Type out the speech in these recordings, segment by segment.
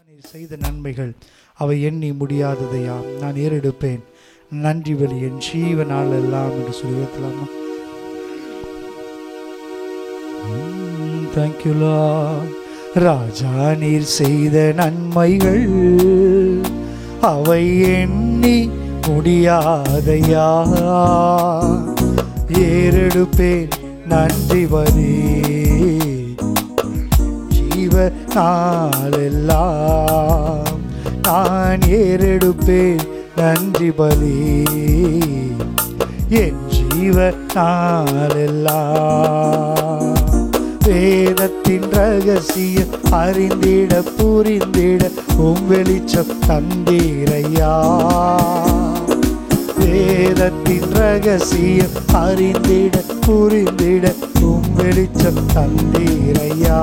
நீர் செய்த நன்மைகள் அவை எண்ணி முடியாததையாம். நான் ஏறெடுப்பேன் நன்றி பலி என் ஜீவனால் எல்லாம் என்று சொல்லிடலாமா? Thank you Lord. ராஜா நீர் செய்த நன்மைகள் அவை எண்ணி முடியாதையா, ஏறெடுப்பேன் நன்றி பலி நாளெல்லாம். நான் ஏறெடுப்பேன் நன்றி பலி என் ஜீவ நாளெல்லாம். வேதத்தின் ரகசியம் அறிந்திட புரிந்திட வெளிச்சம் தந்தீரையா. வேதத்தின் ரகசியம் அறிந்திட புரிந்திட வெளிச்சம் தந்தீரையா.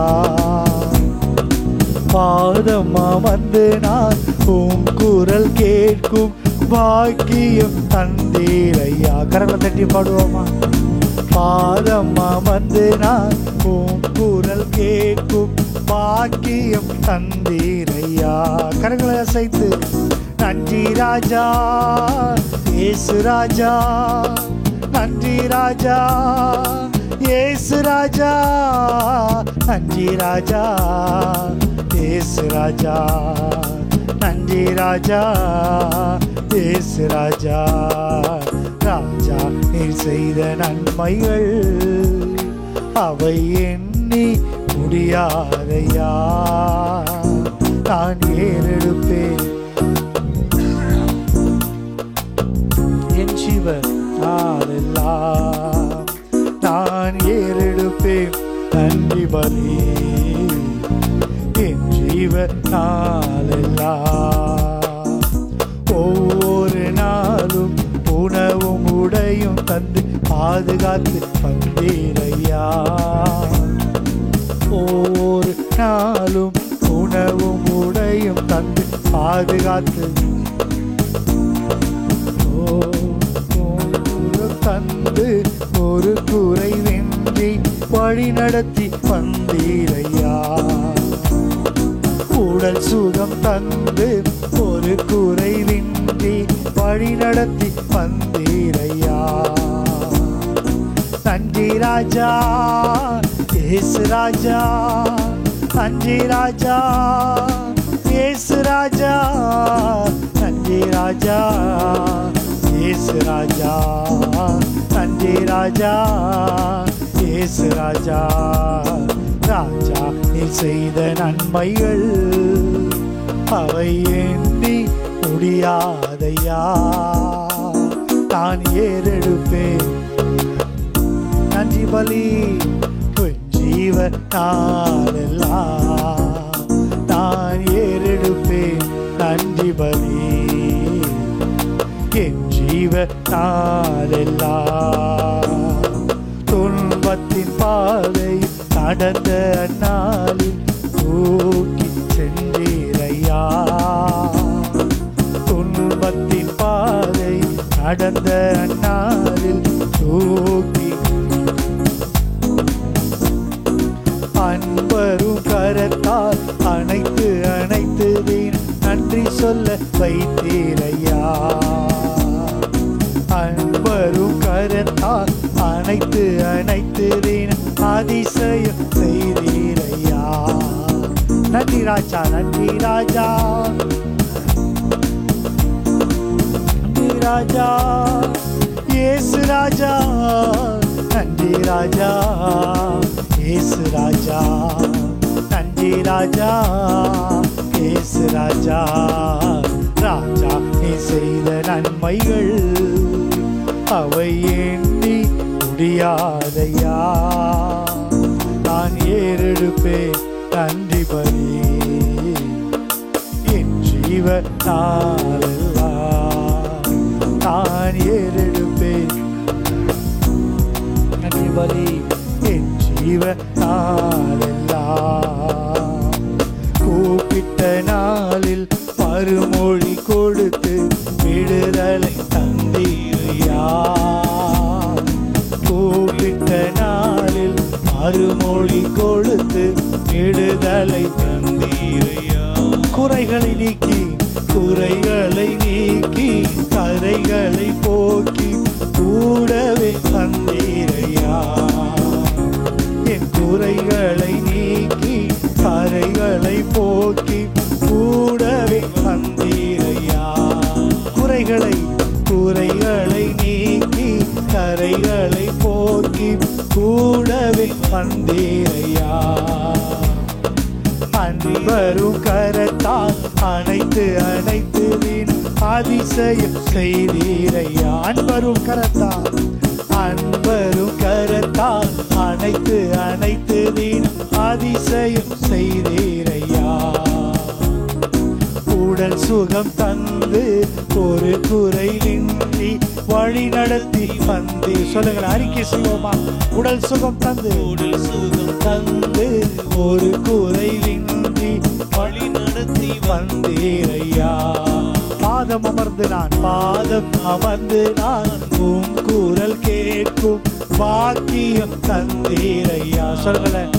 பாதமா வந்து நான் குரல் கேட்கும் பாக்கியம் தந்தீரையா. கரங்களை தட்டி பாடுவோமா? பாதமா வந்து நான் குரல் கேட்கும் பாக்கியம் தந்தீரையா. கரங்களை அசைத்து நன்றி ராஜா இயேசு ராஜா, நன்றி ராஜா இயேசு ராஜா, நன்றி ராஜா இயேசு ராஜா, நன்றி ராஜா இயேசு ராஜா. ராஜா நீர் செய்த நன்மைகள் அவை எண்ணி முடியாதையா. நான் ஏறெடுப்பேன் என் ஜீவ நாளெல்லாம். நான் ஏறெடுப்பேன் நன்றி பலி என் ஜீவ நாளெல்லாம். ஒவ்வொரு நாளும் உணவும் உடையும் தந்து பாதுகாத்து வந்தீரையா. ஒவ்வொரு நாளும் உணவும் உடையும் தந்து பாதுகாத்து தந்து ஒரு குறைவின்றி வழி நடத்தி வந்தீரையா. உடல் சுகம் தந்து ஒரு குறைவின்றி வழி நடத்தி வந்தீரையா. நன்றி ராஜா இயேசு ராஜா, நன்றி ராஜா இயேசு ராஜா, நன்றி ராஜா இயேசு ராஜா, நன்றி ராஜா இயேசு ராஜா. ராஜா நீர் செய்த நன்மைகள் அவை எண்ணி முடியாதையா. நான் ஏறெடுப்பேன் நன்றி பலி ஜீவ நாளெல்லாம். நான் ஏறெடுப்பேன் நன்றி பலி என் ஜீவ நாளெல்லாம். துன்பத்தின் பாதை நடந்த நாளில் தூக்கி சென்றீரையா. துன்பத்தின் பாதை நடந்த நாளில் தூக்கி அன்பரும் கரத்தால் அணைத்து அணைத்து நன்றி சொல்ல வைத்தீரையா. அன்பரும் கரத்தால் அணைத்து அணைத்து அதிசயம் செய்தீரையா. நன்றி ராஜா, நன்றி ராஜா, நன்றி ராஜா இயேசு ராஜா, நன்றி ராஜா இயேசு ராஜா, நன்றி ராஜா இயேசு ராஜா. ராஜா நீ செய்த நன்மைகள் அவை எண்ணி முடியாதையா. நான் ஏறெடுப்பேன் நன்றி பலி என் ஜீவ நாளெல்லாம். நான் ஏறெடுப்பேன் நன்றி பலி என் ஜீவ நாளெல்லாம். கூப்பிட்ட நாளில் மறுமொழி கொடுத்து விடுதலை தந்தீரையா. கூப்பிட்ட நாளில் மறுமொழி கொடுத்து விடுதலை தந்தீரையா. குறைகளை நீக்கி கரைகளை போக்கி கூடவே வந்தீரையா. என் குறைகளை நீக்கி கரைகளை போக்கி கூடவே வந்தீரையா. குறைகளை நீக்கி கரைகளை போக்கி கூடவே வந்தீரையா. அன்பரும் கரத்தால் அனைத்து வீண் அதிசயம் செய்தீரையா. அன்பரும் கரத்தால் அனைத்து வீண் அதிசயம் செய்தீரையா. உடல் சுகம் தந்து ஒரு குறைவின்றி வழி நடத்தி வந்தே. சொல்லுங்கள், அறிக்கை செய்வோமா? உடல் சுகம் தந்து ஒரு குறைவின்றி வழி நடத்தி வந்தீரையா. பாதம் அமர்ந்து நான் உம் குரல் கேட்கும் பாக்கியம் தந்தீரையா. சொல்லுங்களேன்,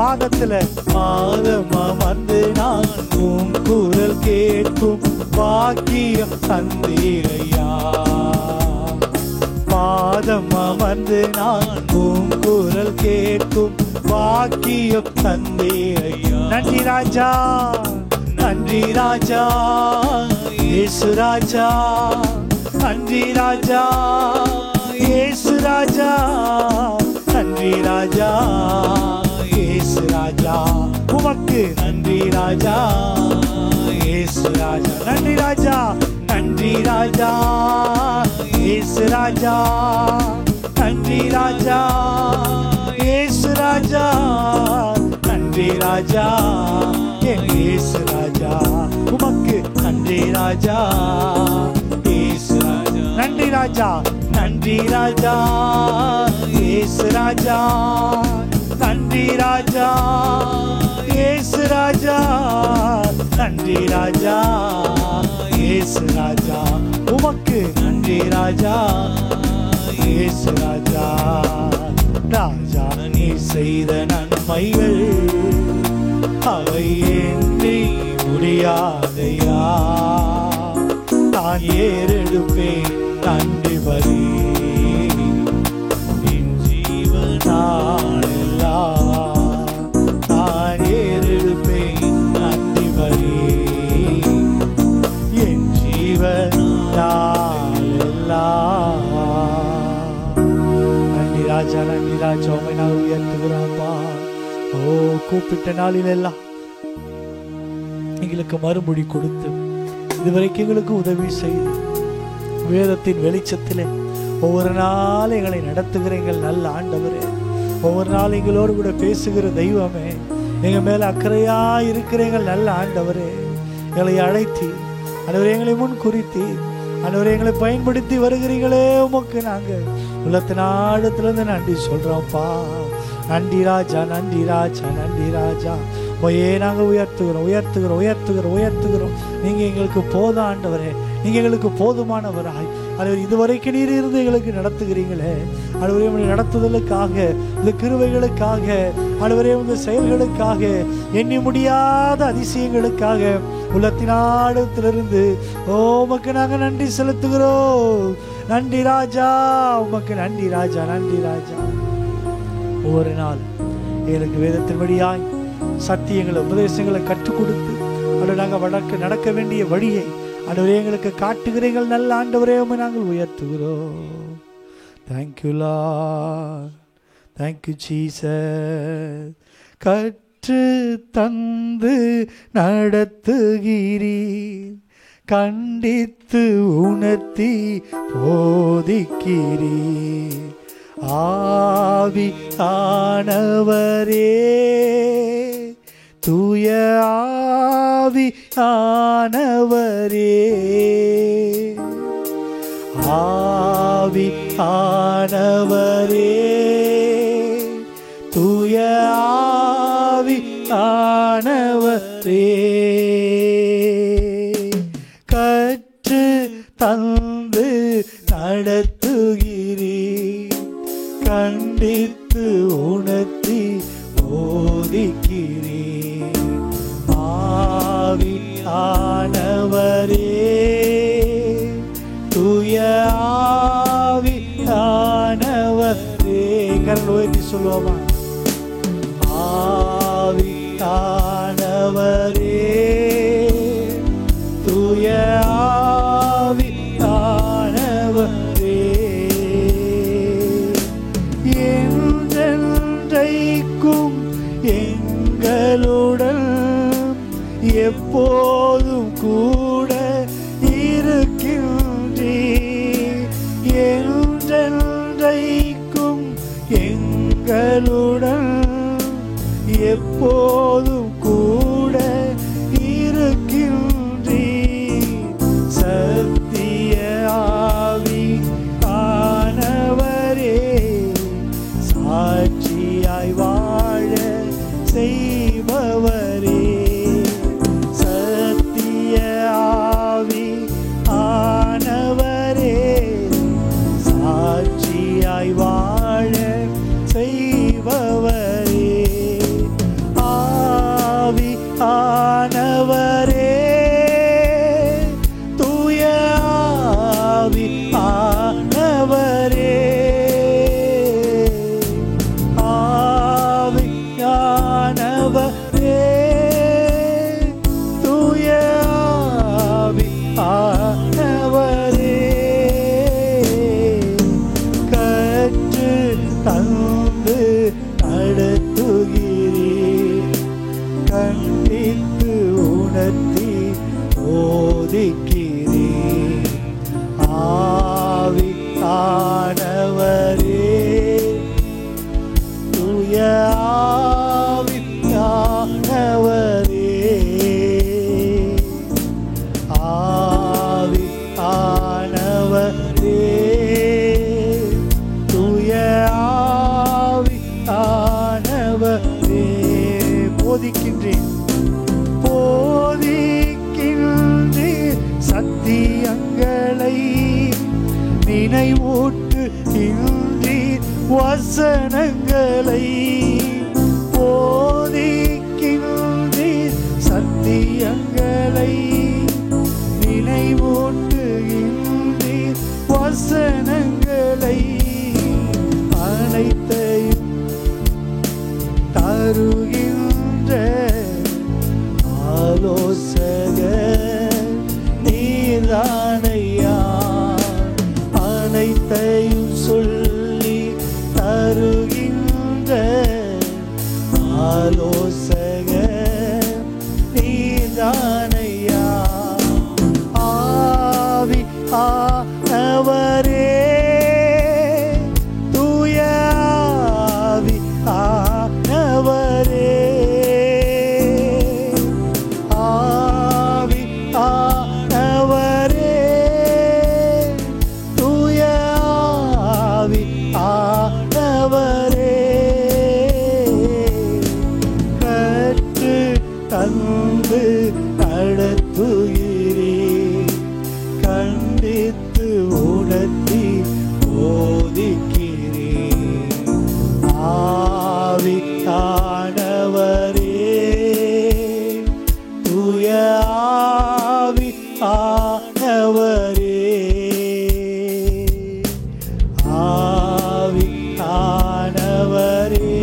பாதத்துல பாதம் அமர்ந்து நான் உம் குரல் கேட்கும் பாக்கியம் தந்தீரையா. பாதம் அமர்ந்து நான் உம் குரல் கேட்கும் பாக்கியம் தந்தீரையா. நன்றி ராஜா, நன்றி ராஜா இயேசு ராஜா. நன்றி ராஜா இயேசு ராஜா. நன்றி ராஜா இயேசு ராஜா. உமக்கு நன்றி ராஜா இயேசு ராஜா. நன்றி ராஜா, நன்றி ராஜா இயேசு ராஜா. நன்றி ராஜா இயேசு ராஜா. நன்றி ராஜா இயேசு ராஜா. உமக்கு நன்றி ராஜா இயேசு ராஜா. நன்றி ராஜா, நன்றி ராஜா இயேசு ராஜா. நன்றி ராஜா இயேசு ராஜா. நன்றி ராஜா இயேசு ராஜா. உமக்கு நன்றி ராஜா இயேசு ராஜா. ராஜா, நீ செய்த நன்மைகள் அவை எண்ணி முடியாதையா. நான் ஏறெடுப்பேன் நன்றி பலி என் ஜீவனாலெல்லாம். நான் ஏறெடுப்பேன் நன்றி பலி என் ஜீவனாலெல்லாம். நன்றி ராஜா, நன்றி ராஜா. உம்மை நான் உயர்த்துகிறோம்ப்பா. ஓ, கூப்பிட்ட நாளில் எல்லாம் எங்களுக்கு மறுமொழி கொடுத்து இதுவரைக்கும் எங்களுக்கு உதவி செய்து வேதத்தின் வெளிச்சத்திலே ஒவ்வொரு நாள் எங்களை நடத்துகிற எங்கள் நல்ல ஆண்டவரே, ஒவ்வொரு நாள் எங்களோடு கூட பேசுகிற தெய்வமே, எங்க மேல அக்கறையா இருக்கிற எங்கள் நல்ல ஆண்டவரே, எங்களை அழைத்தி ஆண்டவரே எங்களை முன் குறித்தி ஆண்டவரே எங்களை பயன்படுத்தி வருகிறீங்களே. உமக்கு நாங்க உள்ளத்தின் ஆழத்திலிருந்து நன்றி சொல்றோம்ப்பா. நன்றி ராஜா, நன்றி ராஜா, நன்றி ராஜா. உமையே நாங்கள் உயர்த்துகிறோம். நீங்க எங்களுக்கு போதும் ஆண்டவரே, நீங்க எங்களுக்கு போதுமானவராய் ஆண்டவரே இதுவரைக்கும் நீர் இருந்து எங்களுக்கு நடத்துகிறீங்களே ஆண்டவரே. உங்களுடைய நடத்துதலுக்காக, இந்த கிருபைகளுக்காக ஆண்டவரே, உங்கள் செயல்களுக்காக, எண்ணி முடியாத அதிசயங்களுக்காக உள்ளத்தினாடத்திலிருந்து உமக்கு நாங்கள் நன்றி செலுத்துகிறோம். நன்றி ராஜா, உமக்கு நன்றி ராஜா, நன்றி ராஜா. ஒவ்வொரு நாள் எங்களுக்கு வேதத்தின் வழியாய் சத்தியங்களை உபதேசங்களை கற்றுக் கொடுத்து அதை நாங்கள் நடக்க வேண்டிய வழியை ஆண்டவரே எங்களுக்கு காட்டுகிறீர்கள் நல்ல ஆண்டவரே. உம்மை நாங்கள் உயர்த்துகிறோம். Thank you Lord, thank you Jesus. கற்று தந்து நடத்துகிறீர், கண்டித்து உணர்த்தி போதிக்கிறீர். ஆவி ஆனவரே, தூய ஆவி ஆனவரே, ஆவி ஆனவரே, தூய ஆவி ஆனவரே. கற்று தந்து நடத்துகிறீர், கண்டித்து உணர்த்தி போதிக்கிறீர். ஆவி ஆனவரே, தூய ஆவி ஆனவரே. கரங்களை உயர்த்தி சொல்லுவோமா? ஆவி ஆனவரே, தூய ஆவி ஆனவரே, என்றென்றைக்கும் எங்களுடன் எப்போதும் கூட இருக்கின்றீர். என்றென்றைக்கும் எங்களுடன் எப்போதும் கூட இருக்கின்றீர். சத்திய ஆவி ஆனவரே, சாட்சியாய் வாழ செய்பவரே. சத்திய ஆவி ஆனவரே, சாட்சியாய் வாழ செய்பவரே. ஆவி ஆனவரே, தூய ஆவி ஆனவரே, ஆவி ஆனவரே, தூய ஆவி ஆனவரே, கற்று தந்து நடத்துகிறீர். கண்டித்து உணர்த்தி போதிக்கிறீர். ஆவி ஆனவரே, தூய ஆவி ஆனவரே, ஆவி ஆனவரே, தூய ஆவி ஆனவரே. போதிக்கின்றேன் போதிக்கின்றேன் சத்தியங்களை, நினைவூட்டுகின்றீர் வசனங்களை. போதிக்கின்றீர் சத்தியங்களை, நினைவூட்டுகின்றீர் வசனங்களை. அனைத்தையும் தருகின்ற ஆலோசகர் நீர்தானையா. அனைத்தையும் சொல்லி தருகின்ற ஆலோசகர் நீர்தானையா. ஆவி ஆனவரே, தூய ஆவி ஆனவரே, ஆவி ஆனவரே, தூய ஆவி ஆனவரே, கற்று தந்து நடத்துகிறீர். கண்டித்து உணர்த்தி போதிக்கிறீர். ஆவி ஆனவரே, தூய ஆவி ஆனவரே, ஆவி ஆனவரே,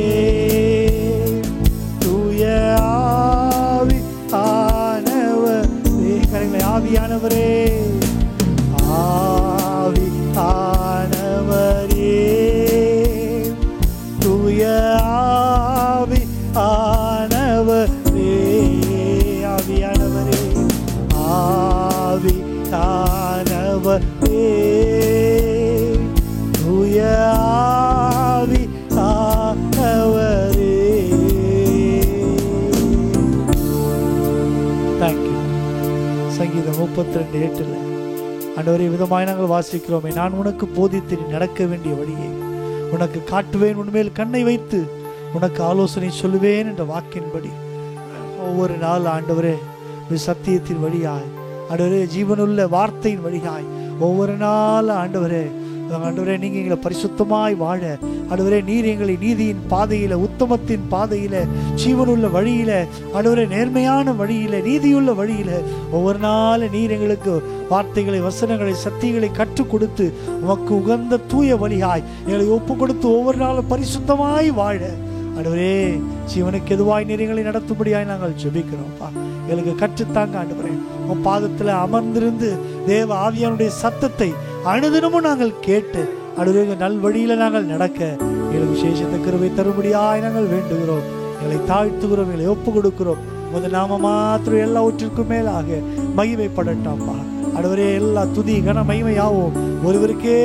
தூய ஆவி ஆனவரே. கரங்களை ஆவியானவரே, ஆவி ஆனவரே, தூய ஆவி ஆனவரே, ஆவியானவரே, ஆவி ஆனவரே, தூய ஆவி ஆனவரே. தேங்க்யூ. சங்கீதம் 32:8 ஆண்டவரே விதமாய் நாங்கள் வாசிக்கிறோமே, நான் உனக்கு போதித்து நீ நடக்க வேண்டிய வழியை உனக்கு காட்டுவேன், உன்மேல் கண்ணை வைத்து உனக்கு ஆலோசனை சொல்லுவேன் என்ற வாக்கின்படி ஒவ்வொரு நாள் ஆண்டவரே சத்தியத்தின் வழியாய், ஆண்டவரே ஜீவனுள்ள வார்த்தையின் வழியாய் ஒவ்வொரு நாள் ஆண்டவரே, ஆண்டவரே நீங்க எங்களை பரிசுத்தமாய் வாழ ஆண்டவரே நீர் எங்களை நீதியின் பாதையில, உத்தமத்தின் பாதையில, ஜீவனுள்ள வழியில, ஆண்டவரே நேர்மையான வழியில, நீதியுள்ள வழியில ஒவ்வொரு நாளும் நீர் எங்களுக்கு வார்த்தைகளை, வசனங்களை, சத்தியங்களை கற்றுக் கொடுத்து உமக்கு உகந்த தூய வழியாய் எங்களை ஒப்பு கொடுத்து ஒவ்வொரு நாளும் பரிசுத்தமாய் வாழ ஆண்டவரே ஜீவனுக்கு எதுவாய் நீர் எங்களை நடத்தும்படியாய் நாங்கள் ஜெபிக்கிறோம்ப்பா. எங்களுக்கு கற்றுத்தாங்க ஆண்டவரே. உன் பாதத்தில் அமர்ந்திருந்து தேவ ஆவியானுடைய சத்தத்தை அனுதினமும் நாங்கள் கேட்டு ஆண்டவரே நல் வழியில நாங்கள் நடக்க எங்களுக்கு விசேஷத்தை கிருபை தரும்படியாய் நாங்கள் வேண்டுகிறோம். எங்களை தாழ்த்துகிறோம், எங்களை ஒப்பு கொடுக்கிறோம். முதல் நாம மாத்திரம் எல்லாவற்றிற்கும் மேலாக மகிமைப்படட்டாம்ப்பா. ஆண்டவரே எல்லா துதி கன மகிமையாவும் ஒருவருக்கே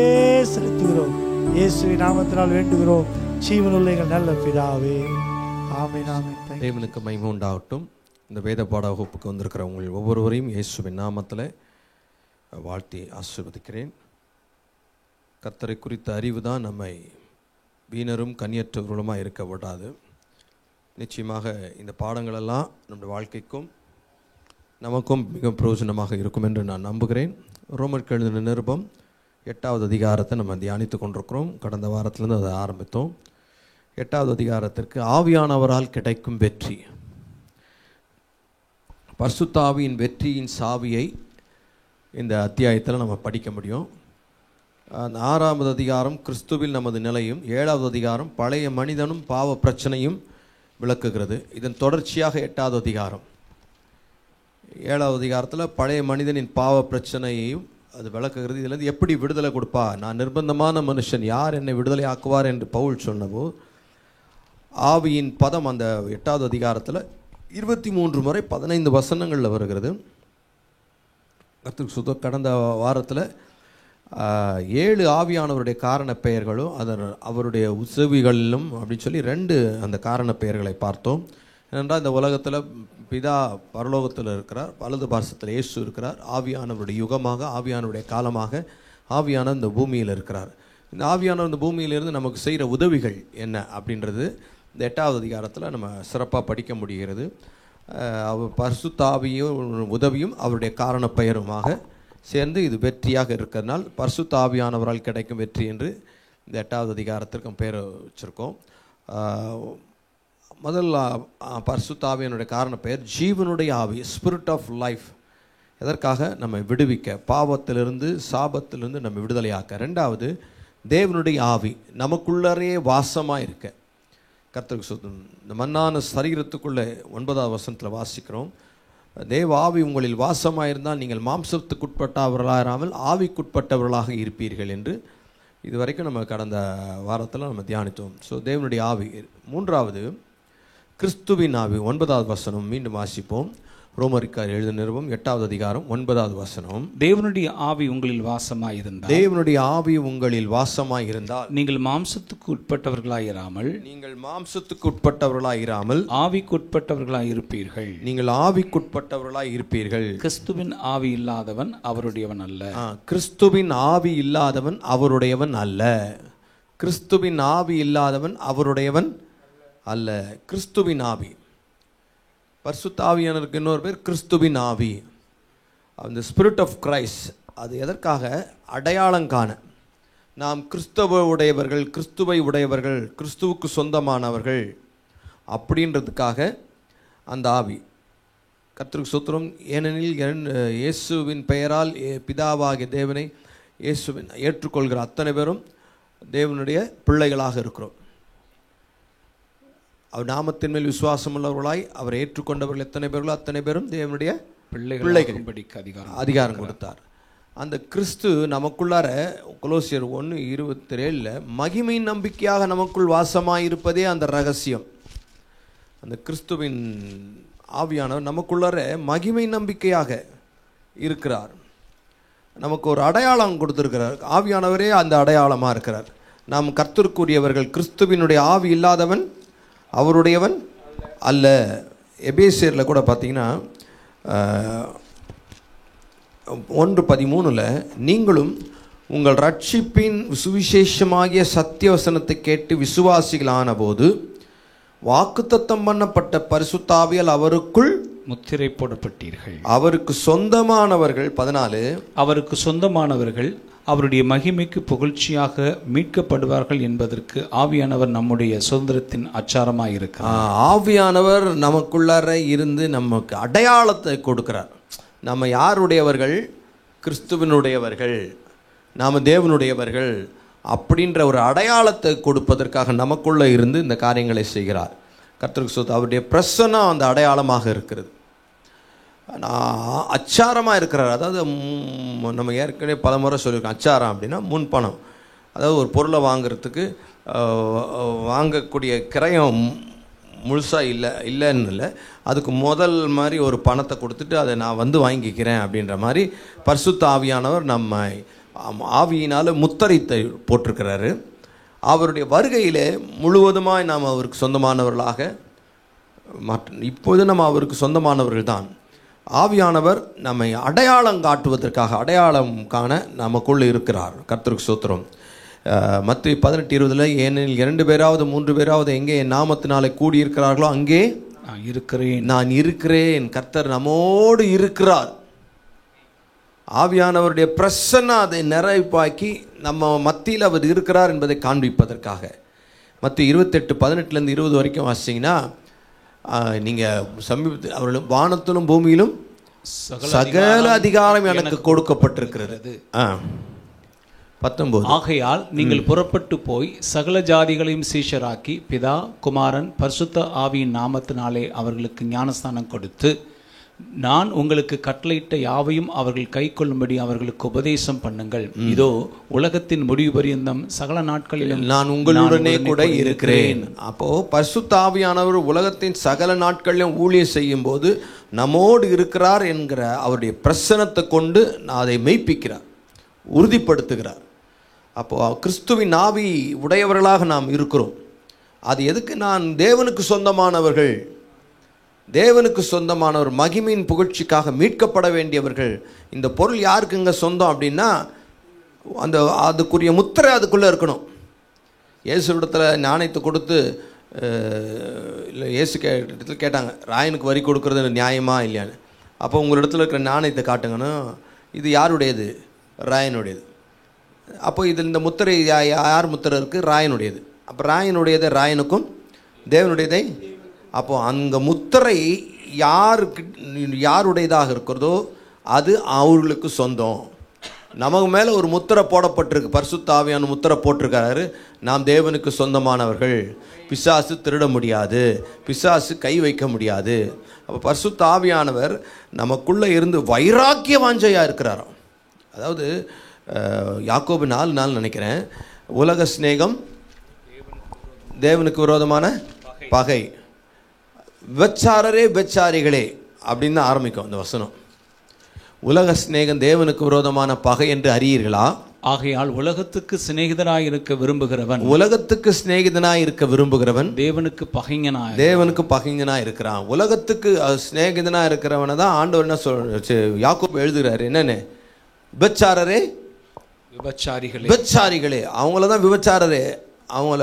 செலுத்துகிறோம். இயேசுவின் நாமத்தினால் வேண்டுகிறோம் ஜீவனுள்ள எங்கள் நல்ல பிதாவே, ஆமென். ஆமென். தேவனுக்கு மகிமை உண்டாகட்டும். இந்த வேத பாட வகுப்புக்கு வந்திருக்கிற உங்கள் ஒவ்வொருவரையும் இயேசுவின் நாமத்தில் வாழ்த்தி ஆசீர்வதிக்கிறேன். கர்த்தரை குறித்த அறிவு தான் நம்மை வீணரும் கனியற்றவர்களுமாக இருக்க விடாது. நிச்சயமாக இந்த பாடங்களெல்லாம் நம்முடைய வாழ்க்கைக்கும் நமக்கும் மிக பிரயோஜனமாக இருக்கும் என்று நான் நம்புகிறேன். ரோமருக்கு எழுதின நிருபம் 8வது அதிகாரத்தை நம்ம தியானித்து கொண்டிருக்கிறோம். கடந்த வாரத்திலேருந்து அதை ஆரம்பித்தோம். 8வது அதிகாரத்திற்கு ஆவியானவரால் கிடைக்கும் வெற்றி, பரிசுத்த ஆவியின் வெற்றியின் சாவியை இந்த அத்தியாயத்தில் நம்ம படிக்க முடியும். 6வது அதிகாரம் கிறிஸ்துவில் நமது நிலையும், 7வது அதிகாரம் பழைய மனிதனும் பாவ பிரச்சனையும் விளக்குகிறது. இதன் தொடர்ச்சியாக 8வது அதிகாரம் 7வது அதிகாரத்தில் பழைய மனிதனின் பாவ பிரச்சனையையும் அது விளக்குகிறது. இதில் எப்படி விடுதலை கொடுப்பா, நான் நிர்பந்தமான மனுஷன், யார் என்னை விடுதலை ஆக்குவார் என்று பவுல் சொன்னபோ ஆவியின் பதம் அந்த 8வது அதிகாரத்தில் 23 முறை 15 வசனங்களில் வருகிறது. கடந்த வாரத்தில் 7 ஆவியானவருடைய காரண பெயர்களும் அவருடைய உதவிகளிலும் அப்படின்னு சொல்லி 2 அந்த காரண பெயர்களை பார்த்தோம். ஏனென்றால் இந்த உலகத்தில் பிதா பரலோகத்தில் இருக்கிறார், வலது பார்சத்தில் இயேசு இருக்கிறார், ஆவியானவருடைய யுகமாக, ஆவியானவருடைய காலமாக ஆவியான இந்த பூமியில் இருக்கிறார். இந்த ஆவியானவர் இந்த பூமியிலிருந்து நமக்கு செய்கிற உதவிகள் என்ன அப்படின்றது இந்த 8வது அதிகாரத்தில் நம்ம சிறப்பாக படிக்க முடிகிறது. அவர் பரிசுத்த ஆவியும் உதவியும் அவருடைய காரண பெயருமாக சேர்ந்து இது வெற்றியாக இருக்கிறதுனால் பரிசுத்த ஆவியானவரால் கிடைக்கும் வெற்றி என்று இந்த 8வது அதிகாரத்திற்கும் பேர் வச்சுருக்கோம். முதல் பரிசுத்த ஆவியானுடைய காரண பெயர் ஜீவனுடைய ஆவி, ஸ்பிரிட் ஆஃப் லைஃப். எதற்காக? நம்ம விடுவிக்க, பாவத்திலிருந்து சாபத்திலிருந்து நம்ம விடுதலையாக்க. 2வது தேவனுடைய ஆவி நமக்குள்ளரே வாசமாக இருக்க. கர்த்தருக்கு சுத்தம். இந்த மண்ணான சரீரத்துக்குள்ளே 9வது வசனத்தில் வாசிக்கிறோம், தேவ ஆவி உங்களில் வாசமாக இருந்தால் நீங்கள் மாம்சத்துக்குட்பட்டவர்களாக இராமல் ஆவிக்குட்பட்டவர்களாக இருப்பீர்கள் என்று இதுவரைக்கும் நம்ம கடந்த வாரத்தில் நம்ம தியானித்தோம். ஸோ தேவனுடைய ஆவி. 3வது கிறிஸ்துவின் ஆவி. 9வது வசனம் மீண்டும் வாசிப்போம். ரோமரிக்கார் எழுதின நிருபம் 8வது அதிகாரம் 9வது வசனம். தேவனுடைய ஆவி உங்களில் வாசமாயிருந்தால், தேவனுடைய ஆவி உங்களில் வாசமாயிருந்தால் நீங்கள் மாம்சத்துக்கு உட்பட்டவர்களாயிராமல், நீங்கள் மாம்சத்துக்கு உட்பட்டவர்களாயிராமல் ஆவிக்குட்பட்டவர்களாய் இருப்பீர்கள். நீங்கள் ஆவிக்குட்பட்டவர்களாய் இருப்பீர்கள். கிறிஸ்துவின் ஆவி இல்லாதவன் அவருடையவன் அல்ல. கிறிஸ்துவின் ஆவி இல்லாதவன் அவருடையவன் அல்ல. கிறிஸ்துவின் ஆவி இல்லாதவன் அவருடையவன் அல்ல. கிறிஸ்துவின் ஆவி. பரிசுத்த ஆவியானவருக்கு இன்னொரு பேர் கிறிஸ்துவின் ஆவி, அந்த ஸ்பிரிட் ஆஃப் கிரைஸ்ட். அது எதற்காக? அடையாளம் காண. நாம் கிறிஸ்துவ உடையவர்கள், கிறிஸ்துவை உடையவர்கள், கிறிஸ்துவுக்கு சொந்தமானவர்கள் அப்படின்றதுக்காக அந்த ஆவி. கர்த்தருக்கு ஸ்தோத்திரம். ஏனெனில் இயேசுவின் பெயரால் பிதாவாகிய தேவனை இயேசுவின் ஏற்றுக்கொள்கிற அத்தனை பேரும் தேவனுடைய பிள்ளைகளாக இருக்கிறோம். அவர் நாமத்தின் மேல் விசுவாசம் உள்ளவர்களாய் அவர் ஏற்றுக்கொண்டவர்கள் எத்தனை பேர்களோ அத்தனை பேரும் தேவனுடைய பிள்ளைகள் அதிகாரம் கொடுத்தார். அந்த கிறிஸ்து நமக்குள்ளார கொலோசியர் 1:27 மகிமை நம்பிக்கையாக நமக்குள் வாசமாயிருப்பதே அந்த ரகசியம். அந்த கிறிஸ்துவின் ஆவியானவர் நமக்குள்ளார மகிமை நம்பிக்கையாக இருக்கிறார். நமக்கு ஒரு அடையாளம் கொடுத்திருக்கிறார். ஆவியானவரே அந்த அடையாளமாக இருக்கிறார். நாம் கர்த்தருக்குரியவர்கள். கிறிஸ்துவினுடைய ஆவி இல்லாதவன் அவருடையவன் அல்ல. எபேசியரில் கூட பார்த்தீங்கன்னா 1:13 நீங்களும் உங்கள் ரட்சிப்பின் சுவிசேஷமாகிய சத்தியவசனத்தை கேட்டு விசுவாசிகளான போது வாக்குத்தத்தம் பண்ணப்பட்ட பரிசுத்த ஆவியால் அவருக்குள் முத்திரை போடப்பட்டீர்கள். அவருக்கு சொந்தமானவர்கள். 14 அவருக்கு சொந்தமானவர்கள், அவருடைய மகிமைக்கு புகழ்ச்சியாக மீட்கப்படுவார்கள் என்பதற்கு ஆவியானவர் நம்முடைய சுதந்திரத்தின் அச்சாரமாக இருக்கிறார். ஆவியானவர் நமக்குள்ளார இருந்து நமக்கு அடையாளத்தை கொடுக்கிறார். நம்ம யாருடையவர்கள்? கிறிஸ்துவனுடையவர்கள், நாம் தேவனுடையவர்கள் அப்படின்ற ஒரு அடையாளத்தை கொடுப்பதற்காக நமக்குள்ளே இருந்து இந்த காரியங்களை செய்கிறார். கர்த்தருக்கு ஸ்தோத்திரம். அவருடைய பிரசன்னம் அந்த அடையாளமாக இருக்கிறது, அச்சாரமாக இருக்கிறார். அதாவது நம்ம ஏற்கனவே பல முறை சொல்லியிருக்கோம், அச்சாரம் அப்படின்னா முன்பணம். அதாவது ஒரு பொருளை வாங்கிறதுக்கு வாங்கக்கூடிய கிரயம் முழுசாக இல்லைன்னு இல்லை, அதுக்கு முதல் மாதிரி ஒரு பணத்தை கொடுத்துட்டு அதை நான் வந்து வாங்கிக்கிறேன் அப்படின்ற மாதிரி பரிசுத்த ஆவியானவர் நம்ம ஆவியினால் முத்தரித்தை போட்டிருக்கிறாரு. அவருடைய வருகையிலே முழுவதுமாய் நாம் அவருக்கு சொந்தமானவர்களாக இப்போது நம்ம அவருக்கு சொந்தமானவர்கள் தான். ஆவியானவர் நம்மை அடையாளம் காட்டுவதற்காக, அடையாளம் காண நமக்குள்ளே இருக்கிறார். கர்த்தருக்கு ஸ்தோத்திரம். மத்தேயு 18:20 ஏனெனில் 2 பேராவது 3 பேராவது எங்கே என் நாமத்தினாலே கூடியிருக்கிறார்களோ அங்கே நான் இருக்கிறேன். கர்த்தர் நம்மோடு இருக்கிறார். ஆவியானவருடைய பிரசன்ன அதை நிறைவாக்கி நம்ம மத்தியில் அவர் இருக்கிறார் என்பதை காண்பிப்பதற்காக. மத்தேயு 28:18-20 வரைக்கும் வாசிச்சிங்கன்னா நீங்கள் சமீபத்தில் அவர்களும் வானத்திலும் பூமியிலும் சகல அதிகாரம் எனக்கு கொடுக்கப்பட்டிருக்கிறது. 19 ஆகையால் நீங்கள் புறப்பட்டு போய் சகல ஜாதிகளையும் சீஷராக்கி பிதா குமாரன் பரிசுத்த ஆவியின் நாமத்தினாலே அவர்களுக்கு ஞானஸ்தானம் கொடுத்து நான் உங்களுக்கு கட்டளையிட்ட யாவையும் அவர்கள் கை கொள்ளும்படி அவர்களுக்கு உபதேசம் பண்ணுங்கள். இதோ உலகத்தின் முடிவு பரியந்தம் சகல நாட்களிலும் நான் உங்களுடனே கூட இருக்கிறேன். அப்போ பரிசுத்த ஆவியானவர் உலகத்தின் சகல நாட்களிலும் ஊழியம் செய்யும் போது நம்மோடு இருக்கிறார் என்கிற அவருடைய பிரசனத்தை கொண்டு அதை மெய்ப்பிக்கிறார், உறுதிப்படுத்துகிறார். அப்போ கிறிஸ்துவின் ஆவி உடையவர்களாக நாம் இருக்கிறோம். அது எதுக்கு? நான் தேவனுக்கு சொந்தமானவர்கள், தேவனுக்கு சொந்தமானவர், மகிமையின் புகழ்ச்சிக்காக மீட்கப்பட வேண்டியவர்கள். இந்த பொருள் யாருக்குங்க சொந்தம் அப்படின்னா அதுக்குரிய முத்திரை அதுக்குள்ளே இருக்கணும். இயேசுவிடத்தில் நாணயத்தை கொடுத்து இல்லை இயேசு இடத்துல கேட்டாங்க, ராயனுக்கு வரி கொடுக்கறது நியாயமா இல்லையான்னு. அப்போ உங்களிடத்துல இருக்கிற நாணயத்தை காட்டுங்கன்னு. இது யாருடையது? ராயனுடையது. அப்போ இதில் இந்த முத்திரை யார் முத்திரை இருக்குது? ராயனுடையது. அப்போ ராயனுடையதை ராயனுக்கும் தேவனுடையதை. அப்போ அந்த முத்திரை யாருடையதாக இருக்கிறதோ அது அவர்களுக்கு சொந்தம். நமக்கு மேலே ஒரு முத்திரை போடப்பட்டிருக்கு, பரிசுத்த ஆவியான முத்திரை போட்டிருக்காரு. நாம் தேவனுக்கு சொந்தமானவர்கள். பிசாசு திருட முடியாது, பிசாசு கை வைக்க முடியாது. அப்போ பரிசுத்த ஆவியானவர் நமக்குள்ளே இருந்து வைராக்கிய வாஞ்சையாக இருக்கிறாராம். அதாவது யாக்கோபு 4:4 நினைக்கிறேன், உலக சிநேகம் தேவனுக்கு விரோதமான பகை, விபச்சாரரே விபச்சாரிகளே அப்படின்னு தான் ஆரம்பிக்கும் அந்த வசனம். உலக சிநேகம் தேவனுக்கு விரோதமான பகை என்று அறியீர்களா? ஆகையால் உலகத்துக்கு சிநேகிதனாய் இருக்க விரும்புகிறவன், உலகத்துக்கு சிநேகிதனாய் இருக்க விரும்புகிறவன் தேவனுக்கு பகைஞனாய் இருக்கிறான். உலகத்துக்கு சிநேகிதனா இருக்கிறவனை தான் ஆண்டவர் என்ன யாக்கோபு எழுதுகிறாரு, என்னன்னு? விபச்சாரரே விபச்சாரிகளே. அவங்கள தான் விபச்சாரரே. அவங்கள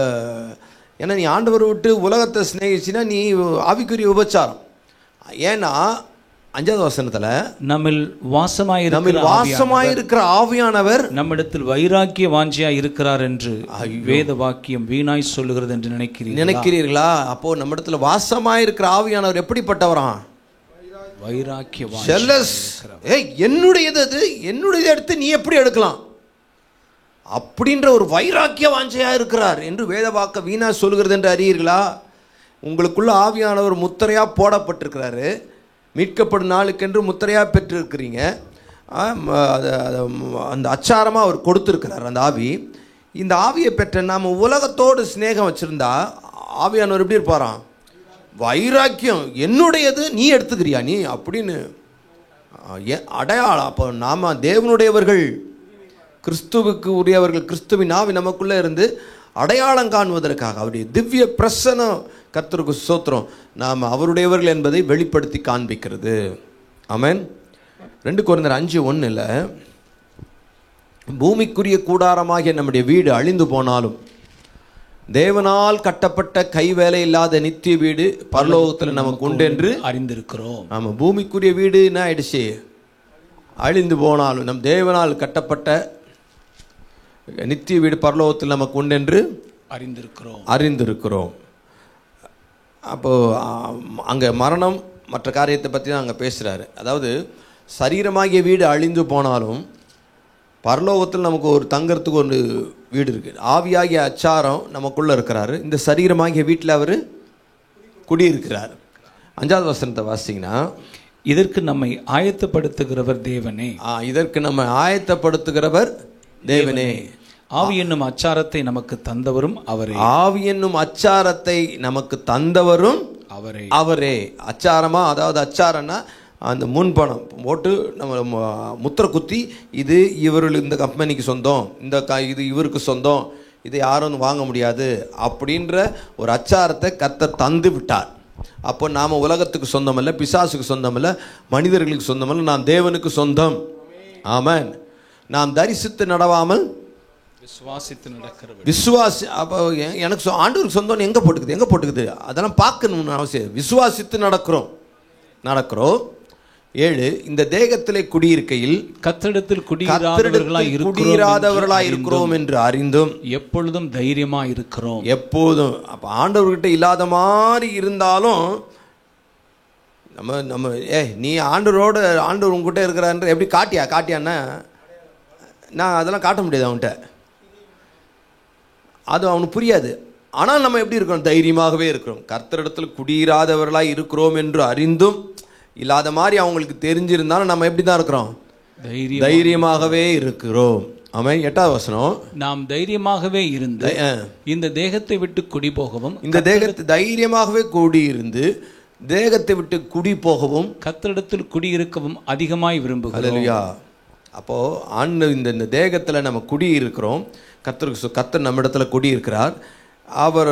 ஏன்னா நீ ஆண்டவரை விட்டு உலகத்தை சிநேகிச்சின்னா நீ ஆவிக்குரிய விபச்சாரம். ஏன்னா 5வது வசனத்துல நம்மில் வாசமாயிருக்கிற ஆவியானவர் நம்மிடத்தில் வைராக்கிய வாஞ்சியா இருக்கிறார் என்று வேத வாக்கியம் வீணாய் சொல்லுகிறது என்று நினைக்கிறீர்களா? அப்போ நம்மிடத்துல வாசமாயிருக்கிற ஆவியானவர் எப்படிப்பட்டவராம்? வைராக்கிய என்னுடையது, அது என்னுடைய எடுத்து நீ எப்படி எடுக்கலாம் அப்படின்ற ஒரு வைராக்கிய வாஞ்சையா இருக்கிறார் என்று வேத வாக்க வீணா சொல்கிறது என்று அறியீர்களா? உங்களுக்குள்ள ஆவியானவர் முத்திரையா போடப்பட்டிருக்கிறாரு. மீட்கப்படும் நாளுக்கென்று முத்திரையாக பெற்றிருக்கிறீங்க. அந்த அச்சாரமாக அவர் கொடுத்துருக்கிறார் அந்த ஆவி. இந்த ஆவியை பெற்ற நாம் உலகத்தோடு சிநேகம் வச்சுருந்தா ஆவியானவர் எப்படி இருப்பாராம்? வைராக்கியம், என்னுடையது நீ எடுத்துக்கிறியா நீ அப்படின்னு அடையாளம். அப்போ நாம் தேவனுடையவர்கள், கிறிஸ்துவுக்கு உரியவர்கள். கிறிஸ்துவின் ஆவி நமக்குள்ளே இருந்து அடையாளம் காணுவதற்காக அவருடைய திவ்ய பிரசனம், கர்த்தருக்கு ஸ்தோத்திரம், நாம் அவருடையவர்கள் என்பதை வெளிப்படுத்தி காண்பிக்கிறது. ஆமென். 2 கொரிந்தியர் 5:1 பூமிக்குரிய கூடாரமாகிய நம்முடைய வீடு அழிந்து போனாலும் தேவனால் கட்டப்பட்ட கைவேலை இல்லாத நித்திய வீடு பரலோகத்தில் நமக்கு உண்டு என்று அறிந்திருக்கிறோம். ஆமாம், பூமிக்குரிய வீடு என்ன ஆயிடுச்சு? அழிந்து போனாலும் நம் தேவனால் கட்டப்பட்ட நித்திய வீடு பரலோகத்தில் நமக்கு உண்டென்று அறிந்திருக்கிறோம். அப்போது அங்கே மரணம் மற்ற காரியத்தை பற்றி தான் அங்கே பேசுகிறாரு. அதாவது சரீரமாகிய வீடு அழிந்து போனாலும் பரலோகத்தில் நமக்கு ஒரு தங்கறதுக்கு ஒரு வீடு இருக்குது. ஆவியாகிய அச்சாரம் நமக்குள்ளே இருக்கிறாரு. இந்த சரீரமாகிய வீட்டில் அவர் குடியிருக்கிறார். 5வது வசனத்தை வாசிங்கன்னா, இதற்கு நம்மை ஆயத்தப்படுத்துகிறவர் தேவனே. இதற்கு நம்மை ஆயத்தப்படுத்துகிறவர் தேவனே. ஆவி என்னும் அச்சாரத்தை நமக்கு தந்தவரும் அவரே. ஆவி என்னும் அச்சாரத்தை நமக்கு தந்தவரும் அவரே. அச்சாரமா, அதாவது அச்சாரம்னா அந்த முன்பணம் போட்டு நம்ம முத்திரை குத்தி இது இவர்கள் இந்த கம்பெனிக்கு சொந்தம், இது இவருக்கு சொந்தம், இதை யாரும் வாங்க முடியாது அப்படின்ற ஒரு அச்சாரத்தை கர்த்தர் தந்து விட்டார். அப்போ நாம் உலகத்துக்கு சொந்தம் இல்லை, பிசாசுக்கு சொந்தம் இல்லை, மனிதர்களுக்கு சொந்தம் இல்லை, நாம் தேவனுக்கு சொந்தம். ஆமென். நாம் தரிசித்து நடவாமல் விசுவாசித்து நடக்கிறவர். அப்போ எனக்கு ஆண்டவருக்கு சொந்தம்னு எங்கே போட்டுக்குது அதெல்லாம் பார்க்கணும்னு அவசியம். விசுவாசித்து நடக்கிறோம். 7 இந்த தேகத்திலே குடியிருக்கையில் கர்த்தரிடத்தில் குடியிராதவர்களாய் இருக்கிறோம் என்று அறிந்தும் எப்பொழுதும் தைரியமாக இருக்கிறோம். எப்போதும். அப்போ ஆண்டவர்கிட்ட இல்லாத மாதிரி இருந்தாலும் நம்ம நீ ஆண்டவர் உங்ககிட்ட இருக்கிறான்ற எப்படி காட்டியான்னா நான் அதெல்லாம் காட்ட முடியாது அவன்கிட்ட, அது அவனுக்கு புரியாது. ஆனால் நம்ம எப்படி இருக்கிறோம்? தைரியமாகவே இருக்கிறோம். கர்த்தரிடத்தில் குடியிராதவர்களாய் இருக்கிறோம் என்று அறிந்தும் இல்லாத மாதிரி அவங்களுக்கு தெரிஞ்சிருந்தாலும் நம்ம எப்படி தான் இருக்கிறோம்? தைரியமாகவே இருக்கிறோம். ஆமென். 8வது வசனம், நாம் தைரியமாகவே இருந்து இந்த தேகத்தை விட்டு குடி போகவும், இந்த தேகத்தை தைரியமாகவே கூடியிருந்து தேகத்தை விட்டு குடி போகவும் கர்த்தரிடத்தில் குடியிருக்கவும் அதிகமாய் விரும்புகிறோம். ஹல்லேலூயா. அப்போது இந்த தேகத்தில் நம்ம குடியிருக்கிறோம். கர்த்தர் நம்ம இடத்துல குடியிருக்கிறார். அவர்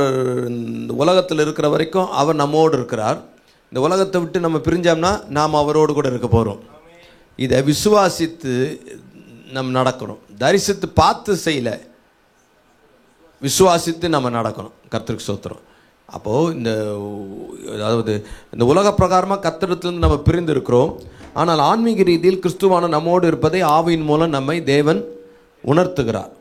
உலகத்தில் இருக்கிற வரைக்கும் அவர் நம்மோடு இருக்கிறார். இந்த உலகத்தை விட்டு நம்ம பிரிஞ்சோம்னா நாம் அவரோடு கூட இருக்க போகிறோம். இதை விசுவாசித்து நம்ம நடக்கணும். தரிசித்து பார்த்து செய்யல, விசுவாசித்து நம்ம நடக்கணும். கர்த்தருக்கு ஸ்தோத்திரம். அப்போது அதாவது இந்த உலக பிரகாரமாக கர்த்தரிடத்திலிருந்து நம்ம பிரிந்து இருக்கிறோம். ஆனால் ஆன்மீக ரீதியில் கிறிஸ்துவான நம்மோடு இருப்பதை ஆவியின் மூலம் நம்மை தேவன் உணர்த்துகிறார்,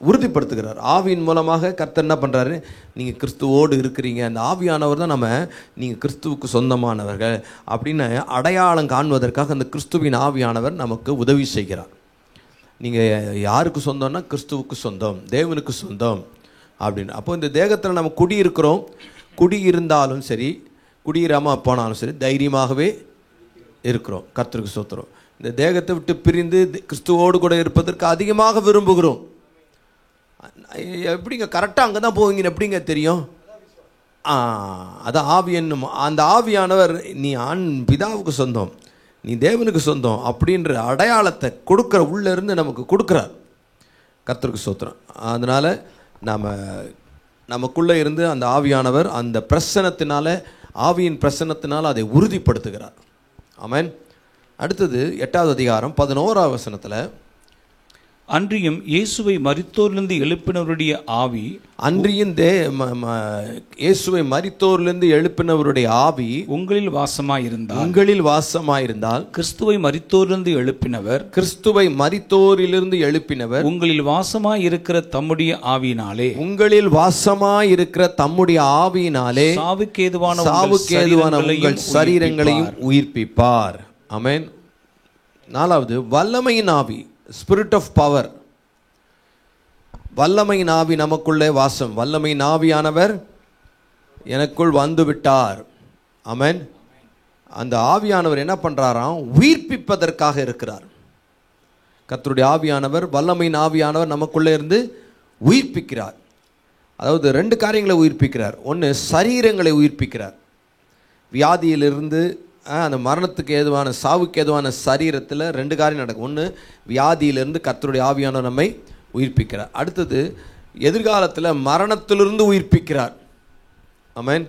உறுதிப்படுத்துகிறார். ஆவியின் மூலமாக கர்த்தர் என்ன பண்ணுறாரு? நீங்கள் கிறிஸ்துவோடு இருக்கிறீங்க, அந்த ஆவியானவர் தான் நீங்கள் கிறிஸ்துவுக்கு சொந்தமானவர்கள் அப்படின்னு அடையாளம் காண்பதற்காக அந்த கிறிஸ்துவின் ஆவியானவர் நமக்கு உதவி செய்கிறார். நீங்கள் யாருக்கு சொந்தம்னா கிறிஸ்துவுக்கு சொந்தம், தேவனுக்கு சொந்தம் அப்படின்னு. அப்போ இந்த தேகத்தில் நம்ம குடியிருக்கிறோம். குடியிருந்தாலும் சரி, குடியிராமல் போனாலும் சரி, தைரியமாகவே இருக்கிறோம். கர்த்தருக்கு ஸ்தோத்திரம். இந்த தேகத்தை விட்டு பிரிந்து கிறிஸ்துவோடு கூட இருப்பதற்கு அதிகமாக விரும்புகிறோம். எப்படிங்க கரெக்டாக அங்கே தான் போவீங்கன்னு எப்படிங்க தெரியும்? அதான் ஆவி என்னும் அந்த ஆவியானவர் நீ பிதாவுக்கு சொந்தம், நீ தேவனுக்கு சொந்தம் அப்படின்ற அடையாளத்தை கொடுக்குற உள்ளேருந்து நமக்கு கொடுக்குறார். கர்த்தருக்கு ஸ்தோத்திரம். அதனால் நமக்குள்ளே இருந்து அந்த ஆவியானவர் அந்த பிரசன்னத்தினால, ஆவியின் பிரசன்னத்தினால் அதை உறுதிப்படுத்துகிறார். ஆமென். அடுத்தது 8வது அதிகாரம் 11வது வசனத்தில், அன்றியும் இயேசுவை மரித்தோரிலிருந்து எழுப்பினவருடைய ஆவி, இயேசுவை மரித்தோரிலிருந்து எழுப்பினவருடைய ஆவி உங்களில் வாசமாயிருந்தால் கிறிஸ்துவை மரித்தோரிலிருந்து எழுப்பினவர் உங்களில் வாசமாயிருக்கிற தம்முடைய ஆவியினாலே சாவுக்கேதுவான உங்கள் சரீரங்களையும் உயிர்ப்பிப்பார். ஆமென். 4வது வல்லமையின் ஆவி, ஸ்பிரிட் ஆஃப் பவர். வல்லமையின் ஆவி நமக்குள்ளே வாசம். வல்லமையின் ஆவியானவர் எனக்குள் வந்து விட்டார். ஆமென். அந்த ஆவியானவர் என்ன பண்றாராம்? உயிர்ப்பிப்பதற்காக இருக்கிறார். கர்த்தருடைய ஆவியானவர், வல்லமையின் ஆவியானவர் நமக்குள்ளே இருந்து உயிர்ப்பிக்கிறார். அதாவது 2 காரியங்களை உயிர்ப்பிக்கிறார். ஒன்று, சரீரங்களை உயிர்ப்பிக்கிறார். வியாதியிலிருந்து அந்த மரணத்துக்கு ஏதுவான, சாவுக்கு ஏதுவான சரீரத்தில் 2 காரியம் நடக்கும். ஒன்று, வியாதியிலிருந்து கர்த்தருடைய ஆவியானவர் நம்மை உயிர்ப்பிக்கிறார். அடுத்தது, எதிர்காலத்தில் மரணத்திலிருந்து உயிர்ப்பிக்கிறார். ஆமென்.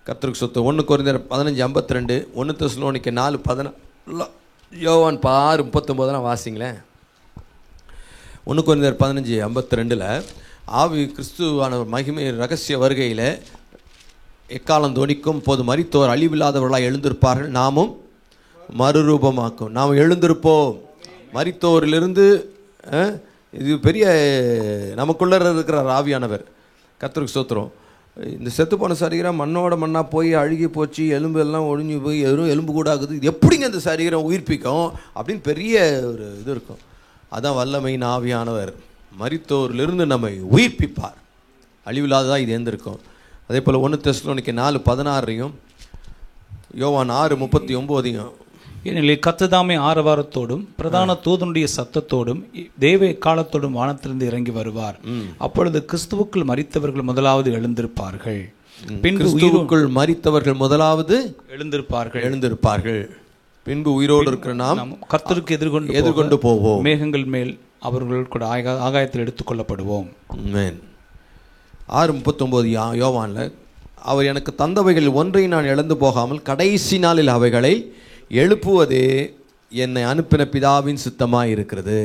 கர்த்தருக்கு சொத்து. 1 கொரிந்தியர் 15:52, 1 தெசலோனிக்கர் 4:14, யோவான் 6:39 வாசிங்களேன். 1 கொரிந்தியர் 15:52 ஆவி கிறிஸ்துவான மகிமை ரகசிய வருகையில் எக்காலம் தோனிக்கும் போது மரித்தோர் அழிவில்லாதவர்களாக எழுந்திருப்பார்கள், நாமும் மறுரூபமாக்கும். நாம் எழுந்திருப்போம். மரித்தோரிலிருந்து இது பெரிய நமக்குள்ள இருக்கிற ஆவியானவர். கர்த்தருக்கு ஸ்தோத்திரம். இந்த செத்து போன சரீரம் மண்ணோட மண்ணாக போய் அழுகி போச்சு, எலும்பு எல்லாம் ஒழிஞ்சு போய் எதுவும் எலும்பு கூட ஆகுது, இது எப்படிங்க இந்த சரீரம் உயிர்ப்பிக்கும் அப்படின்னு பெரிய ஒரு இது இருக்கும். அதான் வல்லமையின் ஆவியானவர் மரித்தோரிலிருந்து நம்மை உயிர்ப்பிப்பார். அழிவில்லாததான் இது இருந்திருக்கும். அதே போல் 1 தெசலோனிக்கே 4:16 யோவான் 6:39 ஏனெனில் கர்த்ததாமே ஆரவாரத்தோடும் பிரதான தூதனுடைய சத்தத்தோடும் தேவ காலத்தோடும் வானத்திலிருந்து இறங்கி வருவார். அப்பொழுது கிறிஸ்துவுக்குள் மரித்தவர்கள் முதலாவது எழுந்திருப்பார்கள். கிறிஸ்துவுக்குள் மரித்தவர்கள் முதலாவது எழுந்திருப்பார்கள். பின்பு உயிரோடு இருக்கிற நாம் கர்த்தருக்கு எதிர்கொண்டு போவோம். மேகங்கள் மேல் அவர்கள் கூட ஆகாயத்தில் எடுத்துக்கொள்ளப்படுவோம். 6:39 யோவான்ல, அவர் எனக்கு தந்தவைகள் ஒன்றை நான் இழந்து போகாமல் கடைசி நாளில் அவைகளை எழுப்புவதே என்னை அனுப்பின பிதாவின் சித்தமாக இருக்கிறது.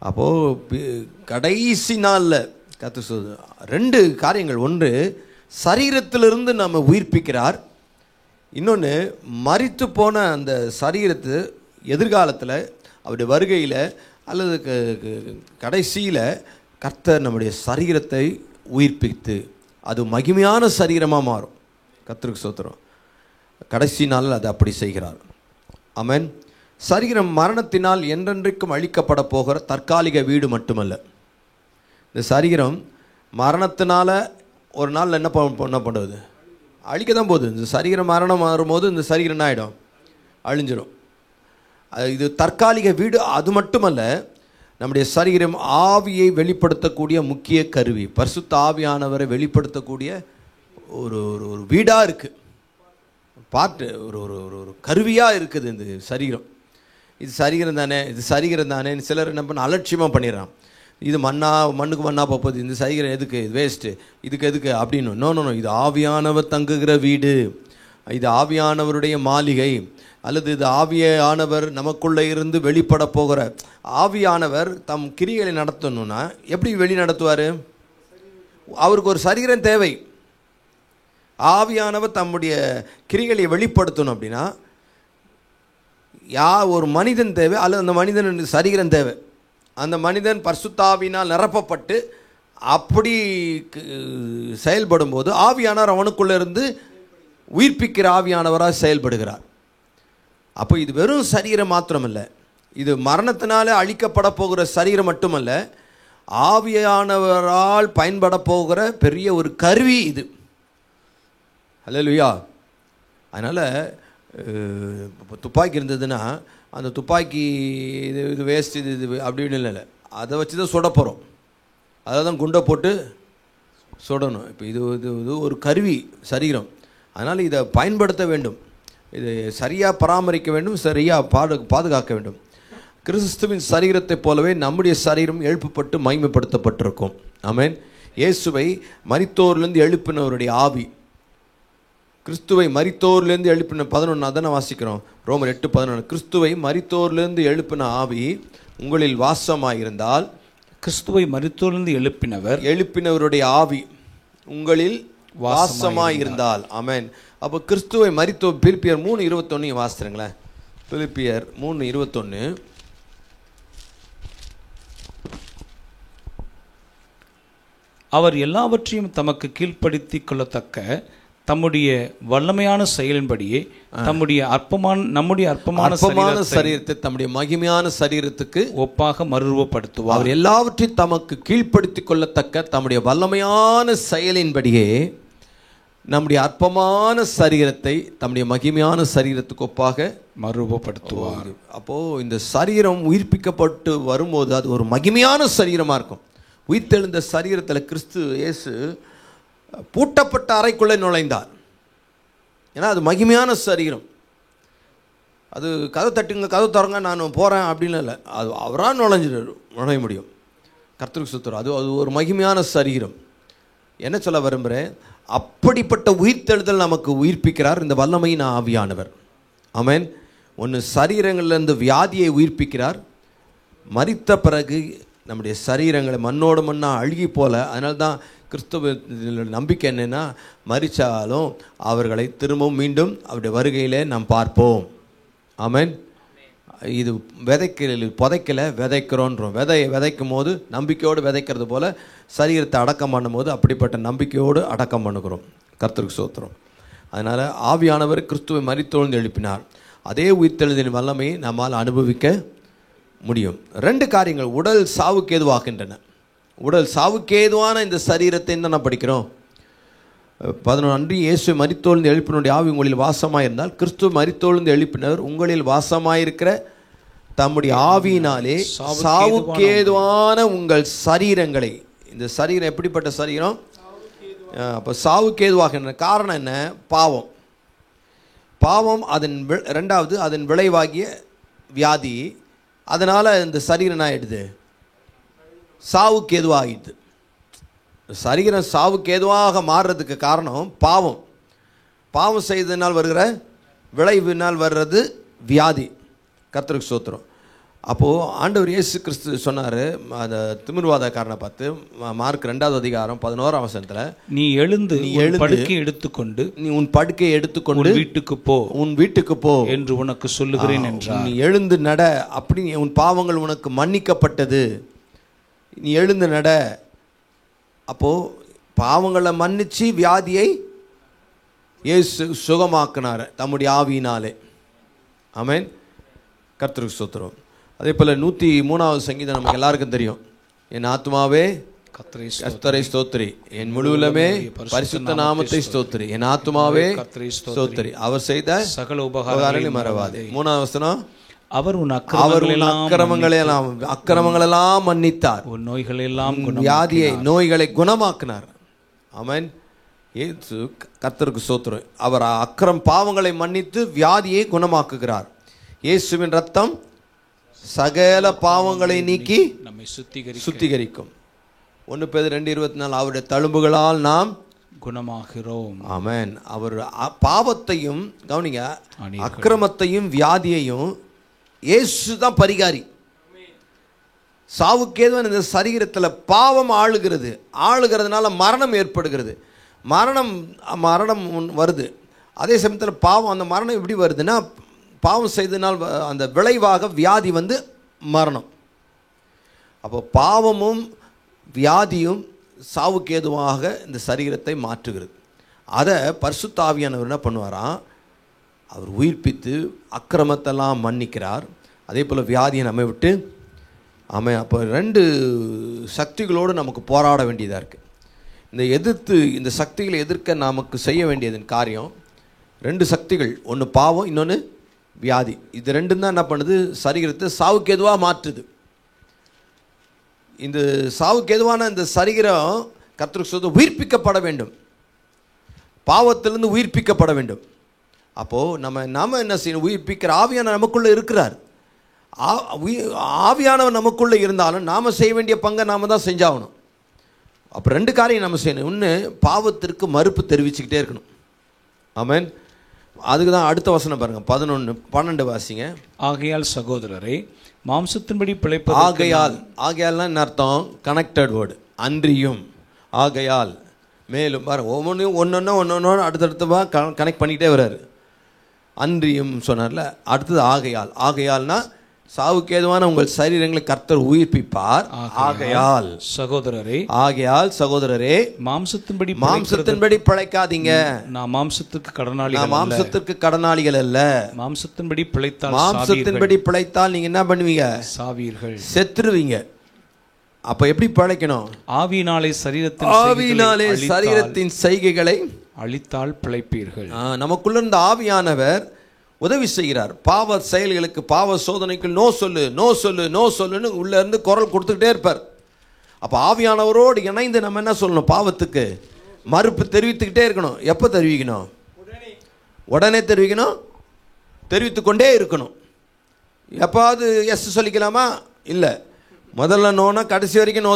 அப்போது கடைசி நாளில் கர்த்தர் 2 காரியங்கள். ஒன்று, சரீரத்திலிருந்து நம்ம உயிர்ப்பிக்கிறார். இன்னொன்று, மரித்து போன அந்த சரீரத்து எதிர்காலத்தில் அவருடைய வருகையில் அல்லது கடைசியில் கர்த்தர் நம்முடைய சரீரத்தை உயிர்ப்பித்து அது மகிமையான சரீரமாக மாறும். கர்த்தருக்கு ஸ்தோத்திரம். கடைசி நாளில் அதை அப்படி செய்கிறார். ஆமென். சரீரம் மரணத்தினால் என்றென்றைக்கும் அழிக்கப்பட போகிற தற்காலிக வீடு மட்டுமல்ல. இந்த சரீரம் மரணத்தினால ஒரு நாள் என்ன பண்ணுவது, அழிக்க தான் போகுது. இந்த சரீரம் மரணம் மாறும்போது இந்த சரீரம் என்ன ஆகிடும், அழிஞ்சிடும். இது தற்காலிக வீடு. அது மட்டுமல்ல, நம்முடைய சரீரம் ஆவியை வெளிப்படுத்தக்கூடிய முக்கிய கருவி. பரிசுத்த ஆவியானவரை வெளிப்படுத்தக்கூடிய ஒரு ஒரு வீடாக இருக்குது, பாட்டு ஒரு ஒரு ஒரு கருவியாக இருக்குது இந்த சரீரம். இது சரீரம் தானே சிலர் என்ன பண்ண அலட்சியமாக பண்ணிடுறான். இது மண்ணுக்கு மண்ணா போகுது, இந்த சரீரம் எதுக்கு, இது வேஸ்ட்டு, இதுக்கு எதுக்கு அப்படின்னு. நோ, இது ஆவியானவர் தங்குகிற வீடு, இது ஆவியானவருடைய மாளிகை, அல்லது இது ஆவியானவர் நமக்குள்ளே இருந்து வெளிப்பட போகிற. ஆவியானவர் தம் கிரியைகளை நடத்தணும்னா எப்படி வெளி நடத்துவார்? அவருக்கு ஒரு சரீரம் தேவை. ஆவியானவர் தம்முடைய கிரிகளை வெளிப்படுத்தணும் அப்படின்னா ஒரு மனிதன் தேவை, அல்லது அந்த மனிதன் சரீரம் தேவை. அந்த மனிதன் பரிசுத்தாவினால் நிரப்பப்பட்டு அப்படி செயல்படும் போது ஆவியானவர் அவனுக்குள்ளே இருந்து உயிர்ப்பிக்கிற ஆவியானவராக செயல்படுகிறார். அப்போ இது வெறும் சரீரம் மாத்திரமல்ல, இது மரணத்தினால அழிக்கப்பட போகிற சரீரம் மட்டுமல்ல, ஆவியானவரால் பயன்பட போகிற பெரிய ஒரு கருவி இது. அல்லேலூயா. அதனால் துப்பாக்கி இருந்ததுன்னா அந்த துப்பாக்கி இது வேஸ்ட், இது அப்படின்னு இல்லை, அதை வச்சு தான் சுட போகிறோம். அதை தான் குண்டை போட்டு சுடணும். இப்போ இது இது ஒரு கருவி சரீரம். அதனால் இதை பயன்படுத்த வேண்டும், இது சரியாக பராமரிக்க வேண்டும், சரியாக பாதுகாக்க வேண்டும். கிறிஸ்துவின் சரீரத்தைப் போலவே நம்முடைய சரீரம் எழுப்பப்பட்டு மகிமைப்படுத்தப்பட்டிருக்கும். ஆமென். இயேசுவை மரித்தோரிலிருந்து எழுப்பினவருடைய ஆவி, கிறிஸ்துவை மரித்தோரிலிருந்து எழுப்பின 11 அதனை வாசிக்கிறோம். ரோமர் 8:11. கிறிஸ்துவை மரித்தோரிலிருந்து எழுப்பின ஆவி உங்களில் வாசமாயிருந்தால், கிறிஸ்துவை மரித்தோரிலிருந்து எழுப்பினவருடைய ஆவி உங்களில் வாசமாயிருந்தால். ஆமென். அப்போ கிறிஸ்துவை பிலிப்பியர் 3:21 வாசிக்கிறீங்களேன். பிலிப்பியர் 3:21. அவர் எல்லாவற்றையும் தமக்கு கீழ்ப்படுத்திக் கொள்ளத்தக்க தம்முடைய வல்லமையான செயலின்படியே நம்முடைய அற்பமான சரீரத்தை தம்முடைய மகிமையான சரீரத்துக்கு ஒப்பாக மறுரூபப்படுத்துவார். அவர் எல்லாவற்றையும் தமக்கு கீழ்ப்படுத்திக் கொள்ளத்தக்க தம்முடைய வல்லமையான செயலின்படியே நம்முடைய அற்பமான சரீரத்தை தம்முடைய மகிமையான சரீரத்துக்கு ஒப்பாக மறுரூபப்படுத்துவார். அப்போ இந்த சரீரம் உயிர்ப்பிக்கப்பட்டு வரும்போது அது ஒரு மகிமையான சரீரமா இருக்கும். உயிர்த்தெழுந்த சரீரத்தில் கிறிஸ்து இயேசு பூட்டப்பட்ட அறைக்குள்ளே நுழைந்தார். ஏன்னா அது மகிமையான சரீரம். அது கதவு தட்டுங்க, கதவு திறங்க, நான் போகிறேன் அப்படின்னு இல்லை, அது அவராக நுழைய முடியும். கர்த்தருக்கு ஸ்தோத்திரம். அது ஒரு மகிமையான சரீரம். என்ன சொல்ல விரும்புகிறேன், அப்படிப்பட்ட உயிர்த்தெழுதல் நமக்கு உயிர்ப்பிக்கிறார் இந்த வல்லமையின் ஆவியானவர். ஆமென். ஒன்று சரீரங்கள்லேருந்து வியாதியை உயிர்ப்பிக்கிறார். மரித்த பிறகு நம்முடைய சரீரங்களை மண்ணோடு மண்ணாக அழுகி போல. அதனால தான் கிறிஸ்துவ நம்பிக்கை என்னென்னா, மரித்தாலும் அவர்களை திரும்பவும் மீண்டும் அவருடைய வருகையிலே நாம் பார்ப்போம். ஆமென். இது புதைக்கலை விதைக்கிறோன்றோம். விதைக்கும் போது நம்பிக்கையோடு விதைக்கிறது போல் சரீரத்தை அடக்கம் பண்ணும்போது அப்படிப்பட்ட நம்பிக்கையோடு அடக்கம் பண்ணுகிறோம். கர்த்தருக்கு ஸ்தோத்திரம். அதனால் ஆவியானவர் கிறிஸ்துவை மரித்தெழுந்து எழுப்பினார். அதே உயிர்த்தெழுதலின் வல்லமையை நம்மால் அனுபவிக்க முடியும். 2 காரியங்கள் உடல் சாவுக்கு ஏதுவாகின்றன. உடல் சாவுக்கு ஏதுவான இந்த சரீரத்தை என்ன படிக்கிறோம்? 11 அன்று இயேசு மரித்தெழுந்து எழுப்பினுடைய ஆவி உங்களில் வாசமாயிருந்தால் கிறிஸ்துவ மரித்தெழுந்து எழுப்பினர் உங்களில் வாசமாயிருக்கிற தம்முடைய ஆவியினாலே சாவுக்கேதுவான உங்கள் சரீரங்களை, இந்த சரீரம் எப்படிப்பட்ட சரீரம்? அப்போ சாவுக்கேதுவாகின்றன. காரணம் என்ன? பாவம். பாவம் அதன் 2வது அதன் விளைவாகிய வியாதி. அதனால் இந்த சரீரம் ஆகிடுது சாவுக்கு ஏதுவாகிடுது. சரீரம் சாவுக்கு ஏதுவாக மாறுறதுக்கு காரணம் பாவம். பாவம் செய்ததினால் வருகிற விளைவினால் வர்றது வியாதி. கர்த்தருக்கு ஸ்தோத்திரம். அப்போது ஆண்டவர் இயேசு கிறிஸ்து சொன்னார் அந்த திமிர்வாதக்காரனை பார்த்து, மார்க் 2வது அதிகாரம் 11ஆம் வசனத்தில், நீ எழுந்து படுக்கை எடுத்துக்கொண்டு உன் படுக்கையை எடுத்துக்கொண்டு உன் வீட்டுக்கு போ என்று உனக்கு சொல்லுகிறேன் என்றார். நீ எழுந்து நட, அப்படி உன் பாவங்கள் உனக்கு மன்னிக்கப்பட்டது, நீ எழுந்து நட. அப்போது பாவங்களை மன்னிச்சு வியாதியை இயேசு சுகமாக்கினார் தம்முடைய ஆவியினாலே. ஆமென். கர்த்தருக்கு ஸ்தோத்திரம். அதே போல் 103வது சங்கீதம் நமக்கு எல்லாருக்கும் தெரியும். என் ஆத்மாவே கர்த்தரை ஸ்தோத்திரி, என் முழுவலுமே பரிசுத்த நாமத்தை ஸ்தோத்திரி, என் ஆத்மாவே ஸ்தோத்திரி, அவர் செய்த சகல உபகாரங்களை மறவாதே. 3வது வசனம், அவர் உன் அக்கிரமங்களெல்லாம் மன்னித்தார், உன் நோய்களெல்லாம் வியாதியை நோய்களை குணமாக்கினார். ஆமென். இயேசு கர்த்தருக்கு ஸ்தோத்திரம். அவர் பாவங்களை மன்னித்து வியாதியை குணமாக்குகிறார். இயேசுவின் ரத்தம் சகல பாவங்களை நீக்கி நம்மை சுத்திகரிக்கும். 1 பேதுரு 2:24, அவருடைய தழும்புகளால் நாம் குணமாகிறோம். ஆமென். அவர் பாவத்தையும் கவனிங்க, அக்கிரமத்தையும் வியாதியையும் இயேசு தான் பரிகாரி. சாவுக்கேதுவான இந்த சரீரத்தில் பாவம் ஆளுகிறதுனால மரணம் ஏற்படுகிறது. மரணம் வருது. அதே சமயத்தில் பாவம், அந்த மரணம் எப்படி வருதுன்னா, பாவம் செய்தனால் அந்த விளைவாக வியாதி மரணம். அப்போ பாவமும் வியாதியும் சாவுக்கேதுவாக இந்த சரீரத்தை மாற்றுகிறது. அதை பரிசுத்த ஆவியானவர் என்ன பண்ணுவாராம்? அவர் உயிர்ப்பித்து அக்கிரமத்தெல்லாம் மன்னிக்கிறார். அதே போல் வியாதியை நம்மை விட்டு அப்போ 2 சக்திகளோடு நமக்கு போராட வேண்டியதாக இருக்குது. இந்த சக்திகளை எதிர்க்க நமக்கு செய்ய வேண்டியதன் காரியம் 2 சக்திகள். ஒன்று பாவம், இன்னொன்று வியாதி. இது 2 தான் என்ன பண்ணுது? சரீரத்தை சாவுக்கு எதுவாக மாற்றுது. இந்த சாவுக்கு எதுவான இந்த சரீரம் கர்த்தருக்கு சொல்வது உயிர்ப்பிக்கப்பட வேண்டும், பாவத்திலிருந்து உயிர்ப்பிக்கப்பட வேண்டும். அப்போது நம்ம என்ன செய்யணும்? உயிர்ப்பிக்கிற ஆவியானவர் நமக்குள்ளே இருக்கிறார். ஆவியானவர் நமக்குள்ளே இருந்தாலும் நாம் செய்ய வேண்டிய பங்கை நாம் தான் செஞ்சாகணும். அப்போ 2 காரியம் நம்ம செய்யணும். ஒன்று, பாவத்திற்கு மறுப்பு தெரிவிச்சுக்கிட்டே இருக்கணும். ஆமென். அதுக்கு தான் அடுத்த வசனம் பாருங்க, 11-12 வாசிங்க. ஆகையால் சகோதரரே, மாம்சத்தின்படி பிழைப்பது. ஆகையால்னா என்ன அர்த்தம்? Connected word. அன்றியும், ஆகையால், மேலும் பாருங்க, ஒவ்வொன்றும் அடுத்தடுத்தவா கனெக்ட் பண்ணிக்கிட்டே வர்றாரு. அன்றியும் சொன்னார்ல, அடுத்தது ஆகையால்னா சாவுக்கு ஏதுவான உங்கள் சரீரங்களை கர்த்தர் உயிர்ப்பிப்பார். ஆகையால் சகோதரரே, மாம்சத்தின்படி பிழைக்காதீங்க. நான் மாம்சத்திற்கு கடனாளிகள் அல்ல. மாம்சத்தின்படி பிழைத்தால் நீங்க என்ன பண்ணுவீங்க? சாவீர்கள், செத்துருவீங்க. அப்ப எப்படி பிழைக்கணும்? ஆவியினாலே சரீரத்தின் செய்கைகளை அழித்தால் பிழைப்பீர்கள். நமக்குள்ள இருந்த ஆவியானவர் உதவி செய்கிறார். பாவ செயல்களுக்கு, பாவ சோதனைக்கு நோ சொல்லுன்னு உள்ள இருந்து குரல் கொடுத்துக்கிட்டே இருப்பார். அப்போ ஆவியானவரோடு இணைந்து நம்ம என்ன சொல்லணும்? பாவத்துக்கு மறுப்பு தெரிவித்துக்கிட்டே இருக்கணும். எப்போ தெரிவிக்கணும்? உடனே தெரிவிக்கணும், தெரிவித்து கொண்டே இருக்கணும். எப்பாவது எஸ் சொல்லிக்கலாமா? இல்லை. முதல்ல நோனா கடைசி வரைக்கும் நோ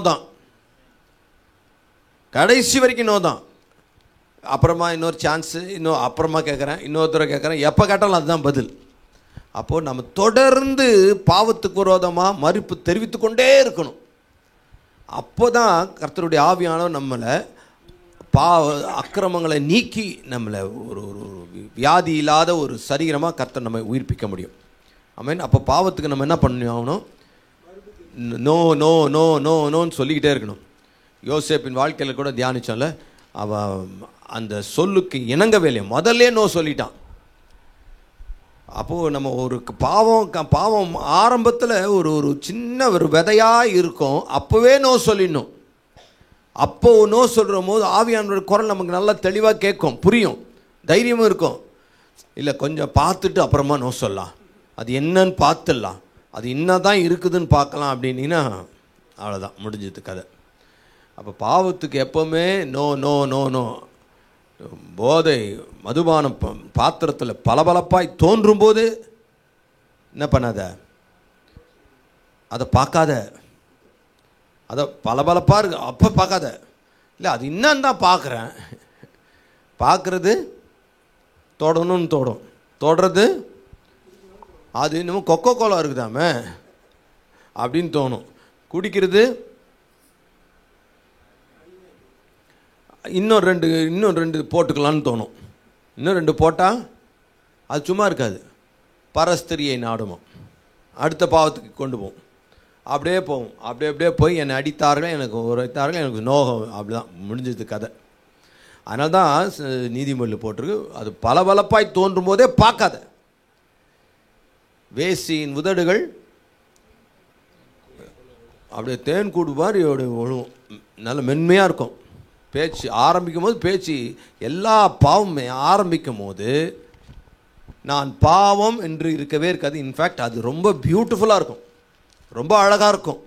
தான். அப்புறமா இன்னொரு சான்ஸு, அப்புறமா கேட்குறேன், இன்னொருத்தரை கேட்குறேன், எப்போ கேட்டாலும் அதுதான் பதில். அப்போது நம்ம தொடர்ந்து பாவத்துக்கு விரோதமாக மறுப்பு தெரிவித்து கொண்டே இருக்கணும். அப்போ தான் கர்த்தருடைய ஆவியானவர் நம்மளை அக்கிரமங்களை நீக்கி நம்மளை ஒரு வியாதி இல்லாத ஒரு சரீரமாக கர்த்தர் நம்மை உயிர்ப்பிக்க முடியும். ஆமென். அப்போ பாவத்துக்கு நம்ம என்ன பண்ணி ஆகணும்? நோ நோ நோ நோ நோன்னு சொல்லிக்கிட்டே இருக்கணும். யோசேப்பின் வாழ்க்கையில் கூட தியானிச்சோம்ல, அவன் அந்த சொல்லுக்கு இணங்கவே இல்லையா, முதல்ல நோ சொல்லிட்டான். அப்போது நம்ம ஒரு பாவம் ஆரம்பத்தில் ஒரு சின்ன ஒரு விதையாக இருக்கும், அப்போவே நோ சொல்லிடணும். அப்போ நோ சொல்கிற போது ஆவியானோட குரல் நமக்கு நல்லா தெளிவாக கேட்கும், புரியும், தைரியமும் இருக்கும். இல்லை கொஞ்சம் பார்த்துட்டு அப்புறமா நோ சொல்லலாம், அது என்னன்னு பார்த்துடலாம், அது என்னதான் இருக்குதுன்னு பார்க்கலாம் அப்படின்னா அவ்வளோதான், முடிஞ்சது கதை. அப்போ பாவத்துக்கு எப்போவுமே நோ நோ நோ நோ. போதை மதுபானம் பாத்திரத்தில் பளபளப்பாய் தோன்றும் போது என்ன பண்ணாத, அதை பார்க்காத. அதை பளபளப்பாக இருக்கு அப்போ பார்க்காத. இல்லை அது இன்னும் தான் பார்க்குறேன், பார்க்குறது தொடணும்னு தொடுறது அது இன்னமும் கொக்கோ கோலா இருக்குதாமே அப்படின்னு தோணும். குடிக்கிறது இன்னும் ரெண்டு போட்டுக்கலான்னு தோணும். இன்னும் 2 போட்டால் அது சும்மா இருக்காது, பரஸ்திரியை நாடுமா, அடுத்த பாவத்துக்கு கொண்டு போகும். அப்படியே போகும், அப்படியே போய் என்னை அடித்தார்கள், எனக்கு உரைத்தார்கள், எனக்கு நோகம், அப்படிதான் முடிஞ்சது கதை. அதனால தான் நீதிமொழியில் போட்டிருக்கு, அது பளபளப்பாய் தோன்றும் போதே பார்க்காத. வேசியின் உதடுகள் அப்படியே தேன் கூடு மாதிரி ஒழுகும், நல்ல மென்மையாக இருக்கும். பேச்சு ஆரம்பிக்கும் போது, பேச்சு எல்லா பாவமே ஆரம்பிக்கும் போது நான் பாவம் என்று இருக்கவே இருக்காது. இன்ஃபேக்ட் அது ரொம்ப பியூட்டிஃபுல்லாக இருக்கும், ரொம்ப அழகாக இருக்கும்.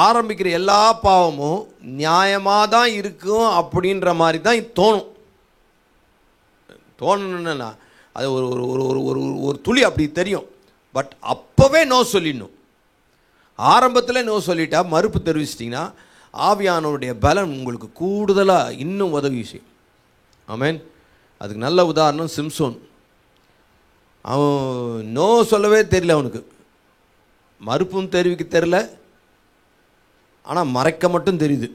ஆரம்பிக்கிற எல்லா பாவமும் நியாயமாக தான் இருக்கும் அப்படின்ற மாதிரி தான் தோணணுன்னா அது ஒரு துளி அப்படி தெரியும். பட் அப்போவே நோ சொல்லிடணும். ஆரம்பத்தில் நோ சொல்லிட்டா, மறுப்பு தெரிவிச்சிட்டிங்கன்னா ஆவியானவருடைய பலன் உங்களுக்கு கூடுதலாக இன்னும் உதவி செய்யும். ஆமென். அதுக்கு நல்ல உதாரணம் சிம்சோன். அவன் நோ சொல்லவே தெரியல, அவனுக்கு மறுப்பும் தெரிவிக்க தெரியல, ஆனால் மறைக்க மட்டும் தெரியுது.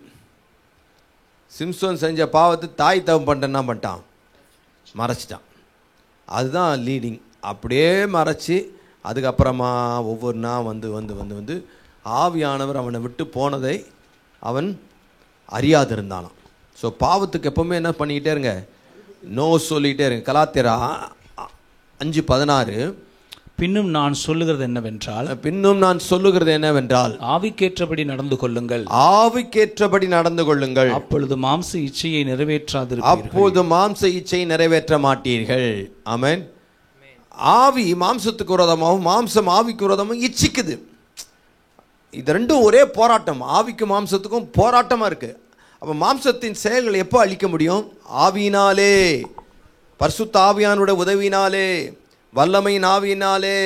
சிம்சோன் செஞ்ச பாவத்தை தாய் தவம் பண்ணிட்டு என்ன பண்ணிட்டான், மறைச்சிட்டான். அதுதான் லீடிங். அப்படியே மறைச்சி அதுக்கப்புறமா ஒவ்வொரு நாள் வந்து ஆவியானவர் அவனை விட்டு போனதை அவன் அறியாதிருந்தானாம். ஸோ பாவத்துக்கு எப்போவுமே என்ன பண்ணிக்கிட்டே இருங்க, நோ சொல்லிகிட்டே இருங்க. கலாத்தியர் 5:16 பின்னும் நான் சொல்லுகிறது என்னவென்றால் ஆவிக்கேற்றபடி நடந்து கொள்ளுங்கள், அப்பொழுது மாம்ச இச்சையை நிறைவேற்ற மாட்டீர்கள். ஆமென். ஆவி மாம்சத்துக்கு விரோதமாகவும் மாம்சம் ஆவிக்கு விரோதமாகவும் இச்சிக்குது. இது ரெண்டும் ஒரே போராட்டம், ஆவிக்கும் மாம்சத்துக்கும் போராட்டமாக இருக்குது. அப்போ மாம்சத்தின் செயல்களை எப்போ அழிக்க முடியும்? ஆவியினாலே, பரிசுத்த ஆவியானுடைய உதவியினாலே, வல்லமையின் ஆவியினாலே,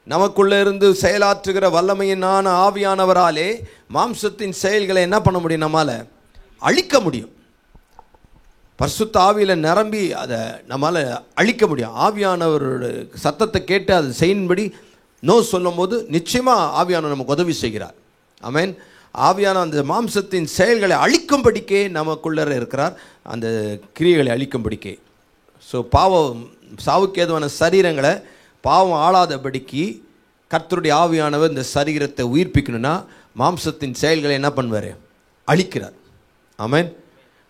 நமக்குள்ளே இருந்து செயலாற்றுகிற வல்லமையினான ஆவியானவராலே மாம்சத்தின் செயல்களை என்ன பண்ண முடியும், நம்மால் அழிக்க முடியும். பரிசுத்த ஆவியில் நிரம்பி அதை நம்மால் அழிக்க முடியும். ஆவியானவரோட சத்தத்தை கேட்டு அதை செய்யும்படி நோ சொல்லும் போது நிச்சயமாக ஆவியானவர் நமக்கு உதவி செய்கிறார். ஆமென். ஆவியான அந்த மாம்சத்தின் செயல்களை அழிக்கும்படிக்கே நமக்குள்ளே இருக்கிறார், அந்த கிரியைகளை அழிக்கும்படிக்கே. ஸோ பாவம் சாவுக்கேதுவான சரீரங்களை பாவம் ஆளாதபடிக்கு கர்த்தருடைய ஆவியானவர் இந்த சரீரத்தை உயிர்ப்பிக்கணும்னா மாம்சத்தின் செயல்களை என்ன பண்ணுவார், அழிக்கிறார். ஆமென்.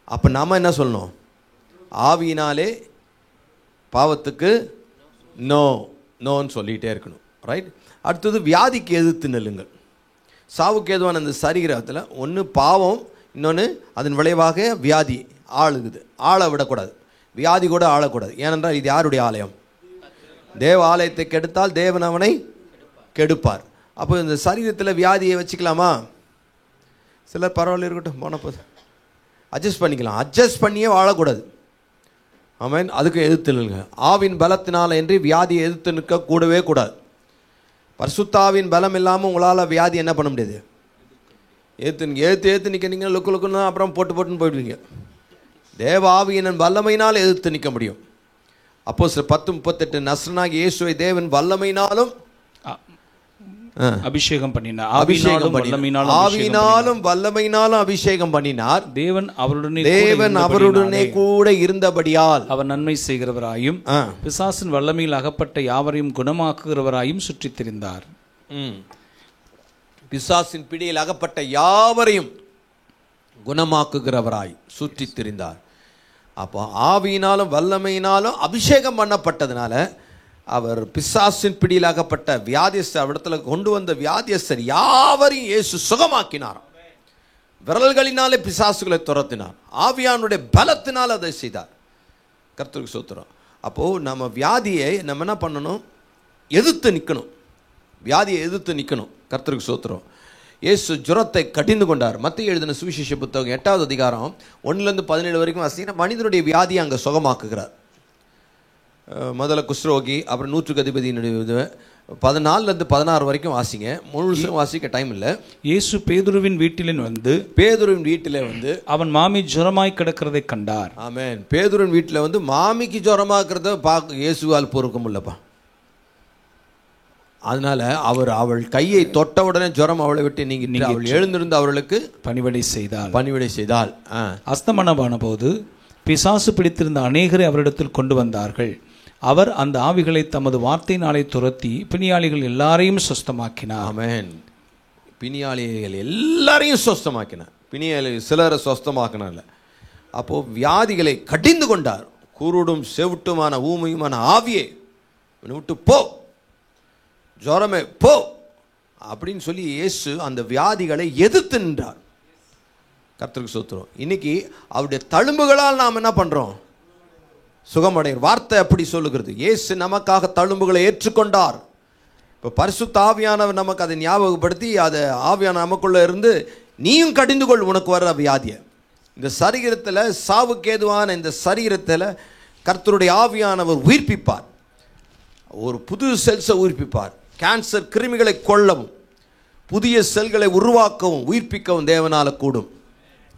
அப்போ நாம் என்ன சொல்லணும், ஆவியினாலே பாவத்துக்கு நோன்னு சொல்லிகிட்டே இருக்கணும். ரைட். அடுத்தது வியாதிக்கு எதிர்த்து நில்லுங்கள். சாவுக்கு ஏதுவான அந்த சரீரத்தில் ஒன்று பாவம், இன்னொன்று அதன் விளைவாக வியாதி ஆளுகுது. ஆள விடக்கூடாது, வியாதி கூட ஆளக்கூடாது. ஏனென்றால் இது யாருடைய ஆலயம்? தேவ ஆலயத்தை கெடுத்தால் தேவன் அவனை கெடுப்பார். அப்போ இந்த சரீரத்தில் வியாதியை வச்சுக்கலாமா? சிலர் பரவாயில்ல இருக்கட்டும், போனப்போ அட்ஜஸ்ட் பண்ணிக்கலாம். அட்ஜஸ்ட் பண்ணியே வாழக்கூடாது. ஆமென். அதுக்கு எதிர்த்து நில்லுங்க. ஆவின் பலத்தினால என்று வியாதியை எதிர்த்து நிற்க கூடவே கூடாது. பரிசுத்தாவின் பலம் இல்லாமல் உங்களால் வியாதி என்ன பண்ண முடியாது, ஏற்று நிற்கிறீங்க, லுக்குன்னா அப்புறம் போட்டுன்னு போயிடுவீங்க. தேவ ஆவியின் வல்லமையினால் எதிர்த்து நிற்க முடியும். அப்போஸ்தலர் 10:38 நசரேயனாகிய இயேசுவை தேவன் வல்லமையினாலும் அபிஷேகம் பண்ணினார். ஆவியினாலும் வல்லமையினாலும் அபிஷேகம் பண்ணினார். தேவன் அவருடனே கூட இருந்தபடியால் அவர் நன்மை செய்கிறவராயும் பிசாசின் வல்லமையில் அகப்பட்ட யாவரையும் குணமாக்குகிறவராயும் சுற்றித் திரிந்தார். பிசாசின் பிடியில் அகப்பட்ட யாவரையும் குணமாக்குகிறவராய் சுற்றித் திரிந்தார். அப்போ ஆவியினாலும் வல்லமையினாலும் அபிஷேகம் பண்ணப்பட்டதுனால அவர் பிசாசின் பிடியில் அகப்பட்ட வியாதியஸ்தர் இடத்துல கொண்டு வந்த வியாதியஸ்தர் யாவரையும் இயேசு சுகமாக்கினார். விரல்களினாலே பிசாசுகளை துரத்தினார். ஆவியானுடைய பலத்தினால் அதை செய்தார். கர்த்தருக்கு ஸ்தோத்திரம். அப்போது நம்ம வியாதியை நம்ம என்ன பண்ணணும்? எதிர்த்து நிற்கணும். வியாதியை எதிர்த்து நிற்கணும். கர்த்தருக்கு ஸ்தோத்திரம். இயேசு ஜுரத்தை கடிந்து கொண்டார். மத்தேயு எழுதின சுவிசேஷ புத்தகம் 8வது அதிகாரம் 1-17 வரைக்கும் வாசிங்கன்னா மனிதனுடைய வியாதியை அங்கே சுகமாக்குகிறார். முதல்ல குஷ்ரோகி, அப்புறம் 100க்கு அதிபதியினுடைய 14-16 வரைக்கும் வாசிங்க. முழுசும் வாசிக்க டைம் இல்லை. இயேசு பேதுருவின் வீட்டிலே வந்து அவன் மாமி ஜுரமாய் கிடக்கிறதை கண்டார். ஆமென். பேதுருவின் வீட்டில் வந்து மாமிக்கு ஜுரமாக்குறத பார்க்க இயேசுவால் பொறுக்க முடியலப்பா. அதனால அவள் கையை தொட்ட உடனே ஜுரம் அவளை விட்டு நீங்க அவள் எழுந்திருந்து அவர்களுக்கு பணிவிடை செய்தாள். அஸ்தமனமான போது பிசாசு பிடித்திருந்த அநேகரை அவரிடத்தில் கொண்டு வந்தார்கள். அவர் அந்த ஆவிகளை தமது வார்த்தையினாலே துரத்தி பிணியாளிகள் எல்லாரையும் சுஸ்தமாக்கினார். ஆமென். பிணியாளிகள் எல்லாரையும் சுஸ்தமாக்கினார். பிணியாளி சிலரை சுஸ்தமாக்கினார். அப்போ வியாதிகளை கடிந்து கொண்டார். குருடும் செவிட்டுமான ஊமையுமான ஆவியே விட்டு போ, ஜுரமே போ அப்படின்னு சொல்லி இயேசு அந்த வியாதிகளை எதிர்த்து நின்றார். கர்த்தருக்கு ஸ்தோத்திரம். இன்னைக்கு அவருடைய தழும்புகளால் நாம் என்ன பண்றோம்? சுகமடைகிறோம். வார்த்தை அப்படி சொல்லுகிறது. இயேசு நமக்காக தழும்புகளை ஏற்றுக்கொண்டார். இப்போ பரிசுத்த ஆவியானவர் நமக்கு அதை ஞாபகப்படுத்தி அதை ஆவியான நமக்குள்ள இருந்து நீயும் கடிந்து கொள் உனக்கு வர்ற வியாதியை. இந்த சரீரத்தில் சாவுக்கேதுவான இந்த சரீரத்தில் கர்த்தருடைய ஆவியானவர் உயிர்ப்பிப்பார். ஒரு புது செல்ஸை உயிர்ப்பிப்பார். கேன்சர் கிருமிகளை கொல்லவும் புதிய செல்களை உருவாக்கவும் உயிர்ப்பிக்கவும் தேவனால் கூடும்.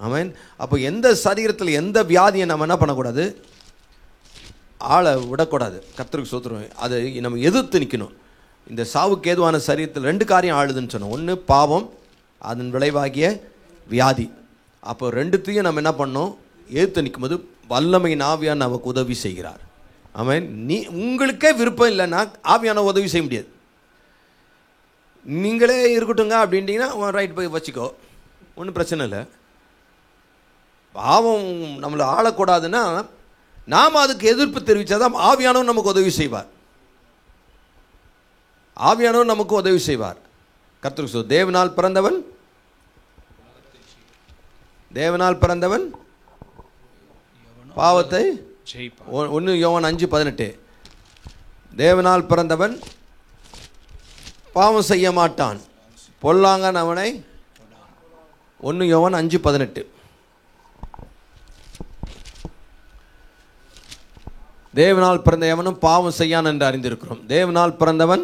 ஆமென். அப்போ எந்த சரீரத்தில் எந்த வியாதியை நம்ம என்ன பண்ணக்கூடாது? ஆளை விடக்கூடாது. கர்த்தருக்கு ஸ்தோத்திரம். அதை நம்ம எதிர்த்து நிற்கணும். இந்த சாவுக்கு ஏதுவான சரீரத்தில் 2 காரியம் ஆளுதுன்னு சொன்னோம். ஒன்று பாவம், அதன் விளைவாகிய வியாதி. அப்போ 2த்தையும் நம்ம என்ன பண்ணோம்? எதிர்த்து நிற்கும்போது வல்லமையின் ஆவியான நமக்கு உதவி செய்கிறார். ஆமென். உங்களுக்கே விருப்பம் இல்லைன்னா ஆவியான உதவி செய்ய முடியாது. நீங்களே இருக்கட்டுங்க அப்படின்ட்டிங்கன்னா ரைட் போய் வச்சுக்கோ, ஒன்றும் பிரச்சனை இல்லை. பாவம் நம்மளை ஆளக்கூடாதுன்னா நாம் அதுக்கு எதிர்ப்பு தெரிவித்தாதான் ஆவியானவர் நமக்கு உதவி செய்வார். ஆவியானவர் நமக்கு உதவி செய்வார். கர்த்தருக்கு ஸ்தோத்திரம். தேவனால் பிறந்தவன் பாவத்தை 1 யோவான் 5:18. தேவனால் பிறந்தவன் பாவம் செய்ய மாட்டான், பொல்லாங்கன் அவனை 1 யோவான் 5:18. தேவனால் பிறந்த எவனும் பாவம் செய்யான் என்று அறிந்திருக்கிறோம். தேவனால் பிறந்தவன்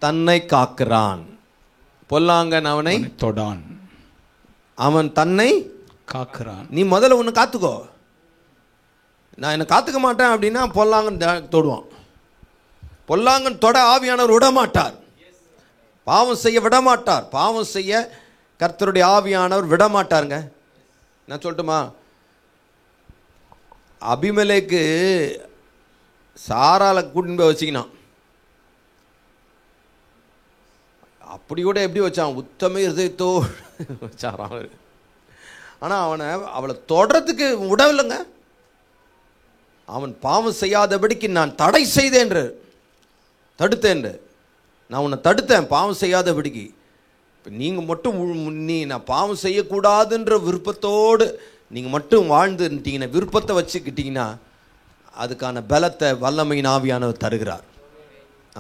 தன்னை காக்கிறான், பொல்லாங்கன் அவனை தொடான். அவன் தன்னை காக்கிறான். நீ முதல்ல ஒன்று காத்துக்கோ. நான் என்னை காத்துக்க மாட்டேன் அப்படின்னா பொல்லாங்கன் தொடுவான். பொல்லாங்கன் தொட ஆவியானவர் விடமாட்டார், பாவம் செய்ய விடமாட்டார். பாவம் செய்ய கர்த்தருடைய ஆவியானவர் விடமாட்டாருங்க. நான் சொல்லட்டுமா? அபிமெலேக்கு சாரால கூட்டின்னு போய் வச்சுக்கினான். அப்படி கூட எப்படி வச்சான்? உத்தம இருதயத்தோ வச்சாரான் அவர். ஆனால் அவளை தொடறதுக்கு விடவில்லைங்க. அவன் பாவம் செய்யாதபடிக்கு நான் தடை செய்தேன், தடுத்தேன். நான் உன்னை தடுத்தேன் பாவம் செய்யாதபடிக்கு. இப்போ நீங்கள் மட்டும் நான் பாவம் செய்யக்கூடாதுன்ற விருப்பத்தோடு நீங்கள் மட்டும் வாழ்ந்துட்டீங்கன்னா, விருப்பத்தை வச்சுக்கிட்டீங்கன்னா அதுக்கான பலத்தை வல்லமையின் ஆவியானவர் தருகிறார்.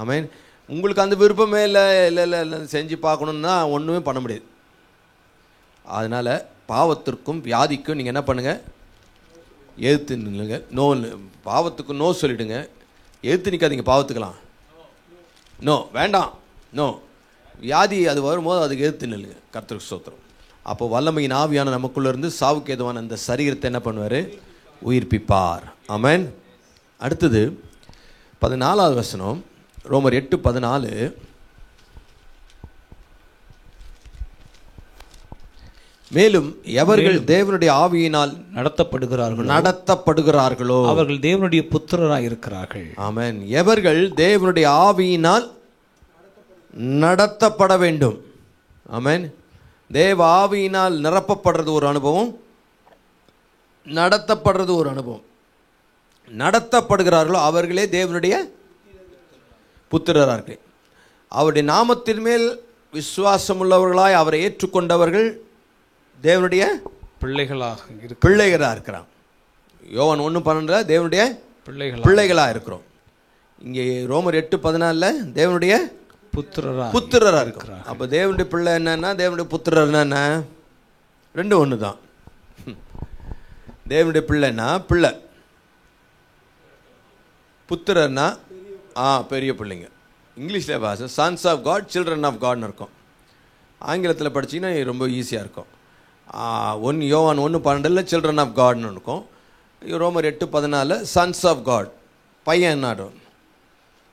ஆமென். உங்களுக்கு அந்த விருப்பமே இல்லை செஞ்சு பார்க்கணுன்னா ஒன்றுமே பண்ண முடியாது. அதனால் பாவத்திற்கும் வியாதிக்கும் நீங்கள் என்ன பண்ணுங்கள்? எதிர்த்து நில்லுங்க. நோ, பாவத்துக்கு நோ சொல்லிவிடுங்க. எதிர்த்து நிற்காதீங்க. பாவத்துக்கலாம் நோ, வேண்டாம், நோ. வியாதி அது வரும்போது அதுக்கு எதிர்த்து நில்லுங்க. கர்த்தருக்கு ஸ்தோத்திரம். அப்போ வல்லமையின் ஆவியான நமக்குள்ளே இருந்து சாவுக்கு ஏதுவான அந்த சரீரத்தை என்ன பண்ணுவார்? உயிர்ப்பிப்பார். ஆமென். அடுத்தது 14வது வசனம், ரோமர் 8:14. மேலும் எவர்கள் தேவனுடைய ஆவியினால் நடத்தப்படுகிறார்களோ அவர்கள் தேவனுடைய புத்திரராய் இருக்கிறார்கள். ஆமென். எவர்கள் தேவனுடைய ஆவியினால் நடத்தப்பட வேண்டும். ஆமென். தேவ ஆவியினால் நிரப்பப்படுறது ஒரு அனுபவம், நடத்தப்படுறது ஒரு அனுபவம். நடத்தப்படுகிறார்களோ அவர்களே தேவனுடைய புத்திரரார்கள். அவருடைய நாமத்தின் மேல் விசுவாசம் உள்ளவர்களாய் அவரை ஏற்றுக்கொண்டவர்கள் தேவனுடைய பிள்ளைகளாக இருக்கிறான். யோவான் 1:12 தேவனுடைய பிள்ளைகளாக இருக்கிறோம். இங்கே ரோமர் 8:14 தேவனுடைய புத்திரரா இருக்கிறார். அப்ப தேவனுடைய பிள்ளை என்னன்னா, தேவனுடைய புத்திரர் என்ன, ரெண்டு ஒன்று தான். தேவனுடைய பிள்ளைன்னா பிள்ளை, புத்திரர்னா பெரிய பிள்ளைங்க. இங்கிலீஷில் பாச sons of God, children of காட்னு இருக்கும். ஆங்கிலத்தில் படிச்சிங்கன்னா ரொம்ப ஈஸியாக இருக்கும். யோவான் 1:12 சில்ட்ரன் ஆஃப் காட்னு இருக்கும். ரோமர் 8:14 சன்ஸ் ஆஃப் காட், பையன் என்னாடும்.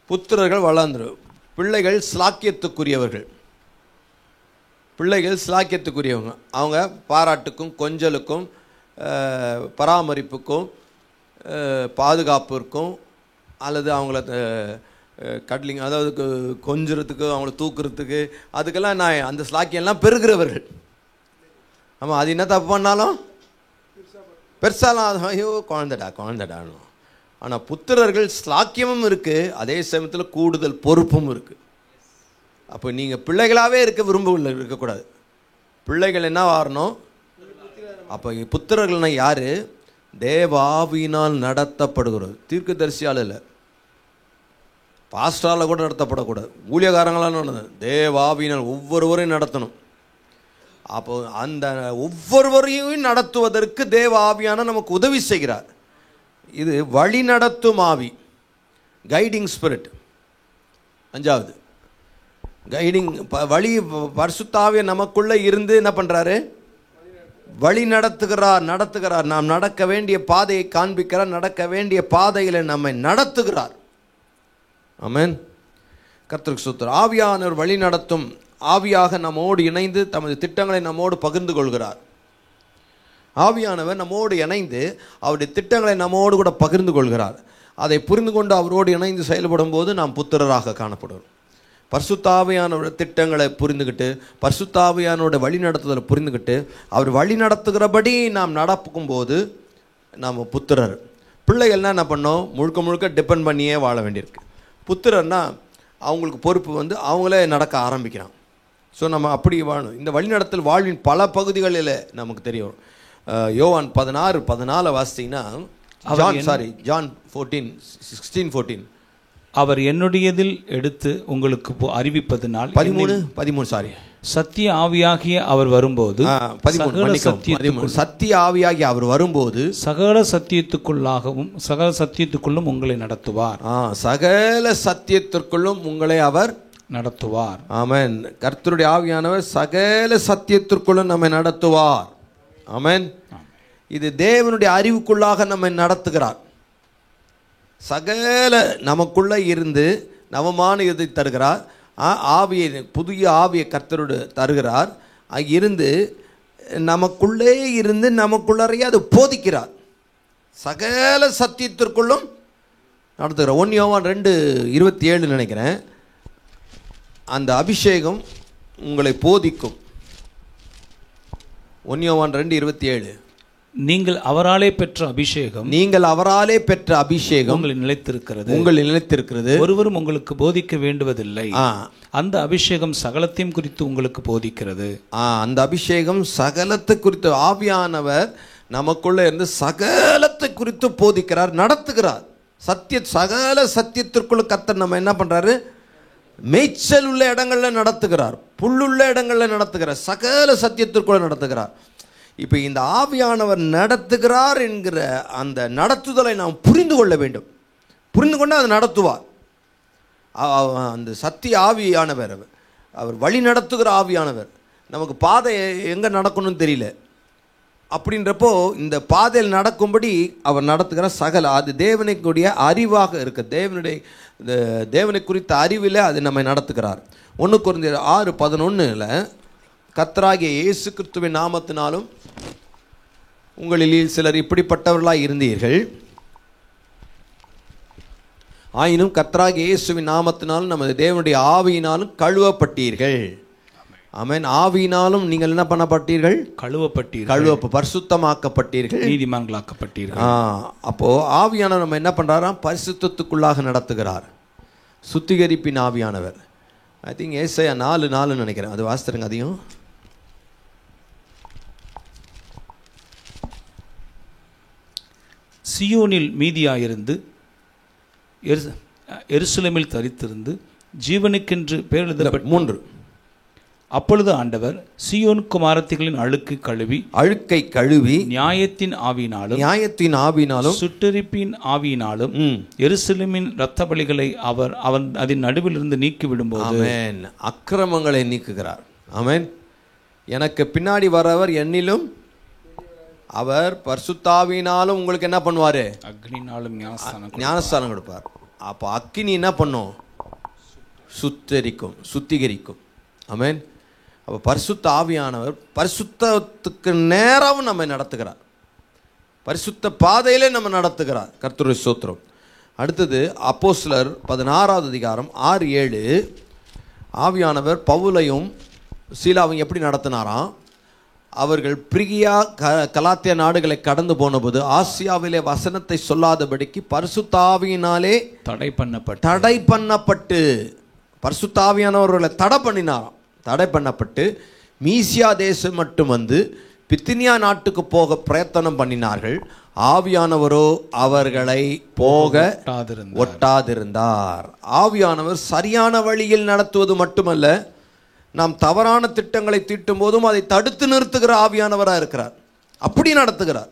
புத்திரர்கள் வளர்ந்துரு. பிள்ளைகள் ஸ்லாக்கியத்துக்குரியவர்கள். பிள்ளைகள் ஸ்லாக்கியத்துக்குரியவங்க. அவங்க பாராட்டுக்கும் கொஞ்சலுக்கும் பராமரிப்புக்கும் பாதுகாப்பிற்கும் அல்லது அவங்கள கடலிங், அதாவது கொஞ்சறதுக்கு, அவங்கள தூக்குறதுக்கு, அதுக்கெல்லாம் நான் அந்த ஸ்லாக்கியெல்லாம் பெருகிறவர்கள். ஆமாம், அது என்ன தப்பு பண்ணாலும் பெருசாலாம் ஐயோ குழந்தைடான்னு. ஆனால் புத்திரர்கள் ஸ்லாக்கியமும் இருக்குது, அதே சமயத்தில் கூடுதல் பொறுப்பும் இருக்குது. அப்போ நீங்கள் பிள்ளைகளாகவே இருக்கக்கூடாது. பிள்ளைகள் என்ன வரணும்? அப்போ புத்திரர்கள்னா யார்? தேவாவியினால் நடத்தப்படுகிறது. தீர்க்கதரிசியால் இல்லை, பாஸ்டரால் கூட நடத்தப்படக்கூடாது, ஊழியக்காரங்களால் நடந்தது. தேவாவியினால் ஒவ்வொருவரையும் நடத்தணும். அப்போ அந்த ஒவ்வொருவரையும் நடத்துவதற்கு தேவ ஆவியான நமக்கு உதவி செய்கிறார். இது வழி நடத்தும் ஆவி, கைடிங் ஸ்பிரிட். 5வது கைடிங் வழி. பரிசுத்த ஆவி நமக்குள்ள இருந்து என்ன பண்றாரு? வழி நடத்துகிறார். நாம் நடக்க வேண்டிய பாதையை காண்பிக்கிறார், நடக்க வேண்டிய பாதையில நம்மை நடத்துகிறார். ஆமென். கர்த்தருக்கு ஸ்தோத்திரம். ஆவியானவர் வழி நடத்தும் ஆவியாக நம்மோடு இணைந்து தமது திட்டங்களை நம்மோடு பகிர்ந்து கொள்கிறார். ஆவியானவர் நம்மோடு இணைந்து அவருடைய திட்டங்களை நம்மோடு கூட பகிர்ந்து கொள்கிறார். அதை புரிந்து கொண்டு அவரோடு இணைந்து செயல்படும் போது நாம் புத்திரராக காணப்படுவோம். பரிசுத்த ஆவியானவருடைய திட்டங்களை புரிந்துக்கிட்டு, பரிசுத்த ஆவியானவருடைய வழி நடத்துதலை புரிந்துக்கிட்டு, அவர் வழி நடத்துகிறபடி நாம் நடக்கும் போது நாம் புத்திரர். பிள்ளைகள்னா என்ன பண்ணோம்? முழுக்க முழுக்க டிபெண்ட் பண்ணியே வாழ வேண்டியிருக்கு. புத்திரர்னா அவங்களுக்கு பொறுப்பு அவங்களே நடக்க ஆரம்பிக்கிறான். ஸோ நம்ம அப்படி வாழணும். இந்த வழிநடத்தல் வாழ்வின் பல பகுதிகளில் நமக்கு தெரியும். யோவான் 16:14 வாசித்தீங்கன்னா, ஜான் 16:14 அவர் என்னுடையதில் எடுத்து உங்களுக்கு அறிவிப்பதனால் 13 சத்திய ஆவியாகிய அவர் வரும்போது, சத்திய ஆவியாகிய அவர் வரும்போது சகல சத்தியத்துக்குள்ளும் உங்களை நடத்துவார். சகல சத்தியத்திற்குள்ளும் உங்களை அவர் நடத்துவார். ஆமென். கர்த்தருடைய ஆவியானவர் சகல சத்தியத்திற்குள்ளும் நம்மை நடத்துவார். ஆமென். இது தேவனுடைய அறிவுக்குள்ளாக நம்மை நடத்துகிறார். சகல நமக்குள்ள இருந்து நவமான இதை தருகிறார். ஆவியை, புதிய ஆவியை கர்த்தரோடு தருகிறார். இருந்து நமக்குள்ளே இருந்து நமக்குள்ளறையே அது போதிக்கிறார். சகல சத்தியத்திற்குள்ளும் நடத்துகிறார். 1 யோவான் 2:27 நினைக்கிறேன். அந்த அபிஷேகம் உங்களை போதிக்கும். 1 யோவான் 2:27 நீங்கள் அவராலே பெற்ற அபிஷேகம் உங்களில் நிலைத்திருக்கிறது. ஒருவரும் உங்களுக்கு போதிக்க வேண்டுவதில்லை. அந்த அபிஷேகம் சகலத்தையும் குறித்து உங்களுக்கு போதிக்கிறது. அந்த அபிஷேகம் சகலத்தை குறித்து, ஆவியானவர் நமக்குள்ள இருந்து சகலத்தை குறித்து போதிக்கிறார், நடத்துகிறார். சகல சத்தியத்திற்குள்ள கர்த்தர் நம்ம என்ன பண்றாரு? மேய்ச்சல் உள்ள இடங்கள்ல நடத்துகிறார், புல்லுள்ள இடங்கள்ல நடத்துகிறார், சகல சத்தியத்திற்குள்ள நடத்துகிறார். இப்போ இந்த ஆவியானவர் நடத்துகிறார் என்கிற அந்த நடத்துதலை நாம் புரிந்து கொள்ள வேண்டும். புரிந்து கொண்டு அதை நடத்துவார். அந்த சத்திய ஆவியானவர் அவர் வழி நடத்துகிற ஆவியானவர். நமக்கு பாதை எங்கே நடக்கணும்னு தெரியல, அப்படின்றப்போ இந்த பாதையில் நடக்கும்படி அவர் நடத்துகிற சகல, அது தேவனுடைய அறிவாக இருக்கு. தேவனை குறித்த அறிவில் அது நம்மை நடத்துகிறார். 1 கொரிந்தியர் 6:11 கர்த்தராகிய இயேசு கிறிஸ்துவின் நாமத்தினாலும் உங்களில் சிலர் இப்படிப்பட்டவர்களாய் இருந்தீர்கள். ஆயினும் கர்த்தராகிய இயேசுவின் நாமத்தினாலும் நமது தேவனுடைய ஆவியினாலும் கழுவப்பட்டீர்கள். ஆமென். ஆவியினாலும் நீங்கள் என்ன பண்ணப்பட்டீர்கள்? கழுவப்பட்டீர்கள், பரிசுத்தமாக்கப்பட்டீர்கள், நீதிமான்களாக்கப்பட்டீர்கள். அப்போ ஆவியானவர் நம்ம என்ன பண்றாராம்? பரிசுத்தத்துக்குள்ளாக நடத்துகிறார். சுத்திகரிப்பின் ஆவியானவர். ஐ திங்க் ஏசாயா 4:4 நினைக்கிறேன். அது வாசித்துருங்க. அதையும் சியோனில் மீதியாயிருந்து எருசலேமில் தரித்திருந்து ஜீவனுக்கென்று பேரெழுதப்பட்ட 3. அப்பொழுது ஆண்டவர் சீயோன் குமாரத்திகளின் அழுக்கை கழுவி நியாயத்தின் ஆவியினாலும் சுட்டெரிப்பின் ஆவியினாலும் எருசலேமின் இரத்த பலிகளை அவன் அதன் நடுவிலிருந்து நீக்கி விடும்போது ஆமென், அக்கிரமங்களை நீக்குகிறார். ஆமென். எனக்கு பின்னாடி வரவர் என்னிலும் அவர் பரிசுத்தாவியினாலும் உங்களுக்கு என்ன பண்ணுவாரு? அக்னினாலும் ஞானஸ்தானம் கொடுப்பார். அப்போ அக்கினி என்ன பண்ணும்? சுத்திகரிக்கும். ஆமென். அப்போ பரிசுத்த ஆவியானவர் பரிசுத்தத்துக்கு நேராகவும் நம்ம நடத்துகிறார். பரிசுத்த பாதையிலே நம்ம நடத்துகிறார். கர்த்தருடைய ஸ்தோத்திரம். அடுத்தது அப்போஸ்தலர் 16வது அதிகாரம் 6-7. ஆவியானவர் பவுலையும் சீலாவையும் எப்படி நடத்தினாராம்? அவர்கள் பிரிகியா கலாத்தியா நாடுகளை கடந்து போனபோது ஆசியாவிலே வசனத்தை சொல்லாதபடிக்கு பரிசுத்த ஆவியினாலே தடை பண்ணப்பட்டு பரிசுத்த ஆவியானவர்களை தடை பண்ணப்பட்டு மீசியா தேசம் மட்டும் வந்து பித்தினியா நாட்டுக்கு போக பிரயத்தனம் பண்ணினார்கள். ஆவியானவரோ அவர்களை போக ஒட்டாதிருந்தார். ஆவியானவர் சரியான வழியில் நடத்துவது மட்டுமல்ல, நாம் தவறான திட்டங்களை தீட்டும் போதும் அதை தடுத்து நிறுத்துகிற ஆவியானவராக இருக்கிறார். அப்படி நடத்துகிறார்.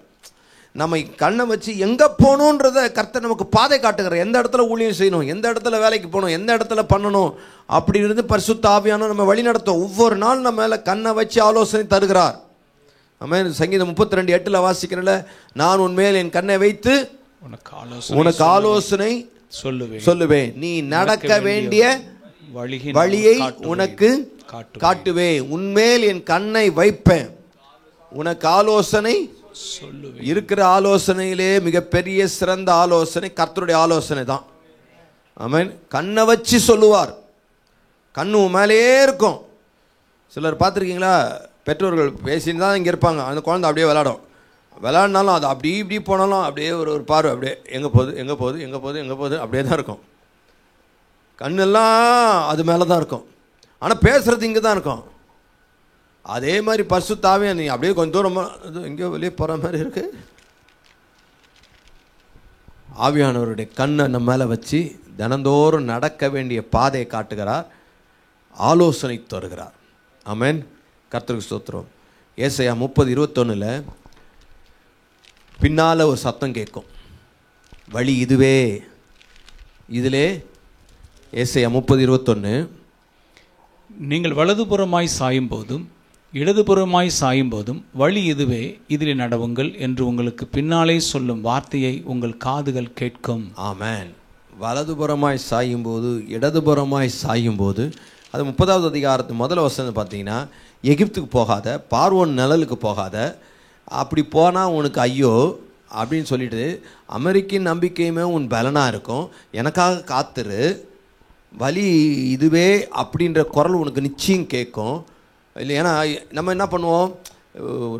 நம்ம கண்ணை வச்சு எங்கே போகணுன்றத கர்த்தர் நமக்கு பாதை காட்டுகிறார். எந்த இடத்துல ஊழியம் செய்யணும், எந்த இடத்துல வேலைக்கு போகணும், எந்த இடத்துல பண்ணணும், அப்படி இருந்து பரிசுத்த ஆவியானவர் நம்ம வழி நடத்தும். ஒவ்வொரு நாள் நம்ம மேலே கண்ணை வச்சு ஆலோசனை தருகிறார். ஆமென். சங்கீதம் 32:8 வாசிக்கிறேன்ல, நான் உன்மேல் என் கண்ணை வைத்து உனக்கு ஆலோசனை சொல்லுவேன், நீ நடக்க வேண்டிய வழியை உனக்கு காட்டுவேன், உன்மேல் என் கண்ணை வைப்பேன், உனக்கு ஆலோசனை சொல்லுவேன். இருக்கிற ஆலோசனையிலே மிகப்பெரிய சிறந்த ஆலோசனை கர்த்தருடைய ஆலோசனை தான். ஆமென். கண்ணை வச்சு சொல்லுவார். கண்ணு மேலேயே இருக்கும். சிலர் பார்த்துருக்கீங்களா? பெற்றோர்கள் பேசின்னு தான் இங்கே இருப்பாங்க, அந்த குழந்தை அப்படியே விளையாடினாலும் அது அப்படி இப்படி போனாலும் அப்படியே ஒரு பார்வை அப்படியே எங்கே போகுது அப்படியே தான் இருக்கும். கண்ணெல்லாம் அது மேலே தான் இருக்கும், ஆனால் பேசுகிறது இங்கே தான் இருக்கும். அதே மாதிரி பரிசுத்தாவே நீ அப்படியே கொஞ்சம் தூரம் எங்கேயோ வெளியே போகிற மாதிரி இருக்கு. ஆவியானவருடைய கண்ணை நம்ம மேலே வச்சு தினந்தோறும் நடக்க வேண்டிய பாதையை காட்டுகிறார், ஆலோசனை தருகிறார். ஆமென். கர்த்தருக்கு ஸ்தோத்திரம். ஏசாயா 30:21 பின்னால் ஒரு சத்தம் கேட்கும், வழி இதுவே. இதிலே ஏசாயா 30:21 நீங்கள் வலதுபுறமாய் சாயும் போதும் இடதுபுறமாய் சாயும் போதும் வழி இதுவே, இதிலே நடவுங்கள் என்று உங்களுக்கு பின்னாலே சொல்லும் வார்த்தையை உங்கள் காதுகள் கேட்கும். ஆமென். வலதுபுறமாய் சாயும் போது இடதுபுறமாய் சாயும் போது, அது 30வது அதிகாரத்து முதல் வசனம் பார்த்தீங்கன்னா, எகிப்துக்கு போகாத, பார்வோன் நிழலுக்கு போகாத, அப்படி போனால் உனக்கு ஐயோ அப்படின்னு சொல்லிட்டு, அமெரிக்கின் நம்பிக்கையுமே உன் பலனாக இருக்கும், எனக்காக காத்துரு, வழி இதுவே அப்படின்ற குரல் உனக்கு நிச்சயம் கேட்கும். இல்லை, ஏன்னா நம்ம என்ன பண்ணுவோம்,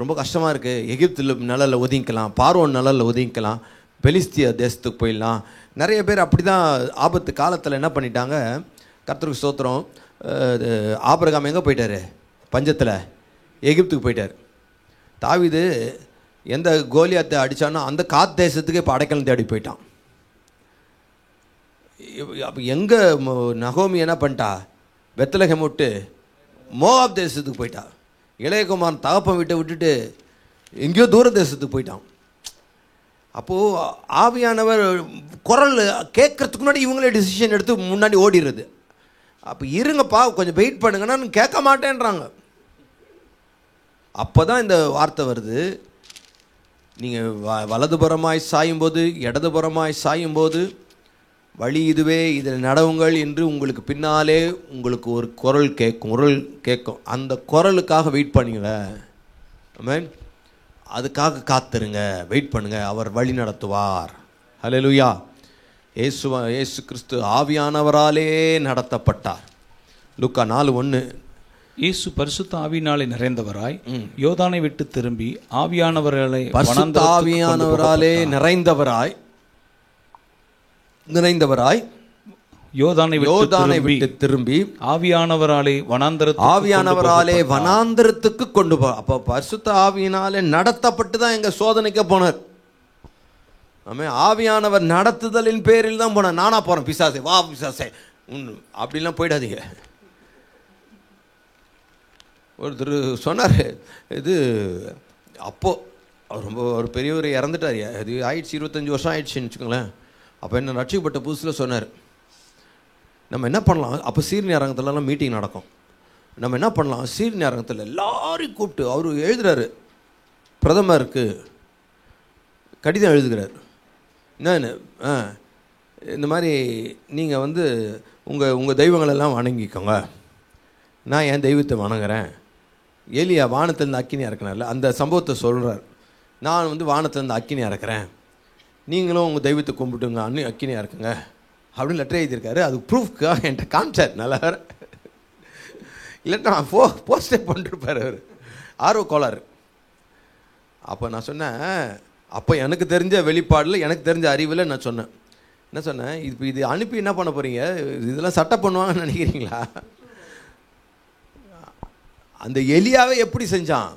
ரொம்ப கஷ்டமாக இருக்குது, எகிப்தில் நிழலில் ஒதுங்கிக்கலாம், பார்வோன் நிழலில் ஒதுங்கிக்கலாம், பெலிஸ்திய தேசத்துக்கு போயிடலாம். நிறைய பேர் அப்படி தான் ஆபத்து காலத்தில் என்ன பண்ணிட்டாங்க. கர்த்தருக்கு ஸ்தோத்திரம். ஆபிரகாம் எங்கே போயிட்டார்? பஞ்சத்தில் எகிப்துக்கு போயிட்டார். தாவீது எந்த கோலியாத்தை அடித்தானோ அந்த காத் தேசத்துக்கு இப்போ அடைக்கலம் தேடி போயிட்டான். அப்போ எங்கே நகோமி என்ன பண்ணிட்டா? பெத்லகேம் விட்டு மோவாப் தேசத்துக்கு போயிட்டா. இளையகுமாரன் தகப்பன் விட்டுட்டு எங்கேயோ தூர தேசத்துக்கு போயிட்டான். அப்போது ஆவியானவர் குரல் கேட்கறதுக்கு முன்னாடி இவங்களே டிசிஷன் எடுத்து முன்னாடி ஓடிடுறது. அப்போ இருங்கப்பா கொஞ்சம் வெயிட் பண்ணுங்கன்னா கேட்க மாட்டேன்றாங்க. அப்போ தான் இந்த வார்த்தை வருது, நீங்கள் வலதுபுறமாய் சாயும்போது இடதுபுறமாய் சாயும்போது வழி இதுவே, இதில் நடவுங்கள் என்று உங்களுக்கு பின்னாலே உங்களுக்கு ஒரு குரல் கேட்கும். அந்த குரலுக்காக வெயிட் பண்ணுங்க. ஆமென். அதுக்காக காத்துருங்க, வெயிட் பண்ணுங்க. அவர் வழி நடத்துவார். ஹல்லேலூயா. இயேசு கிறிஸ்து ஆவியானவராலே நடத்தப்பட்டார். லூக்கா 4:1. இயேசு பரிசுத்த ஆவியினாலே நிறைந்தவராய் யோர்தானை விட்டு திரும்பி ஆவியானவராலே நிறைந்தவராய் யோர்தானை விட்டு திரும்பி ஆவியானவராலே வனாந்தரத்துக்கு கொண்டு போ. அப்போ பரிசுத்த ஆவியினாலே நடத்தப்பட்டு தான் எங்க சோதனைக்கு போனார். ஆவியானவர் நடத்துதலின் பேரில் தான் போனார். நானா போறேன், பிசாசே வா பிசாசே அப்படிலாம் போயிடாதீங்க. ஒருத்தர் சொன்னார், இது அப்போது ரொம்ப ஒரு பெரியவர் இறந்துட்டார். அது ஆயிடுச்சு, 25 வருஷம் ஆயிடுச்சுன்னு வச்சுக்கோங்களேன். அப்போ என்ன ரட்சிக்கப்பட்ட புதுசில் சொன்னார், நம்ம என்ன பண்ணலாம், அப்போ சீர்னி அரங்கத்துலலாம் மீட்டிங் நடக்கும். நம்ம என்ன பண்ணலாம், சீர்னி அரங்கத்தில் எல்லாரையும் கூப்பிட்டு அவர் எழுதுகிறாரு, பிரதமருக்கு கடிதம் எழுதுகிறார். என்னன்னு, இந்த மாதிரி நீங்கள் வந்து உங்கள் தெய்வங்களெல்லாம் வணங்கிக்கோங்க, நான் என் தெய்வத்தை வணங்குறேன். ஏலியா வானத்திலேருந்து அக்கினி இறக்குனார்ல, அந்த சம்பவத்தை சொல்கிறார். நான் வந்து வானத்திலேருந்து அக்கினி இறக்குறேன், நீங்களும் உங்கள் தெய்வத்தை கும்பிட்டுங்க, அன்னையும் அக்கினி இறக்குங்க அப்படின்னு லெட்டர் எழுதியிருக்காரு. அது ப்ரூஃப்க்காக என்கிட்ட காமிச்சார். நல்லா இல்லைன்னா போஸ்டே பண்ணிருப்பார் அவர், ஆர்வ கோளாறு. அப்போ நான் சொன்னேன், அப்போ எனக்கு தெரிஞ்ச வெளிப்பாடில் எனக்கு தெரிஞ்ச அறிவில் நான் சொன்னேன், என்ன சொன்னேன், இது அனுப்பி என்ன பண்ண போகிறீங்க, இதெல்லாம் சட்டம் பண்ணுவாங்கன்னு நினைக்கிறீங்களா? அந்த எலியாவை எப்படி செஞ்சான்,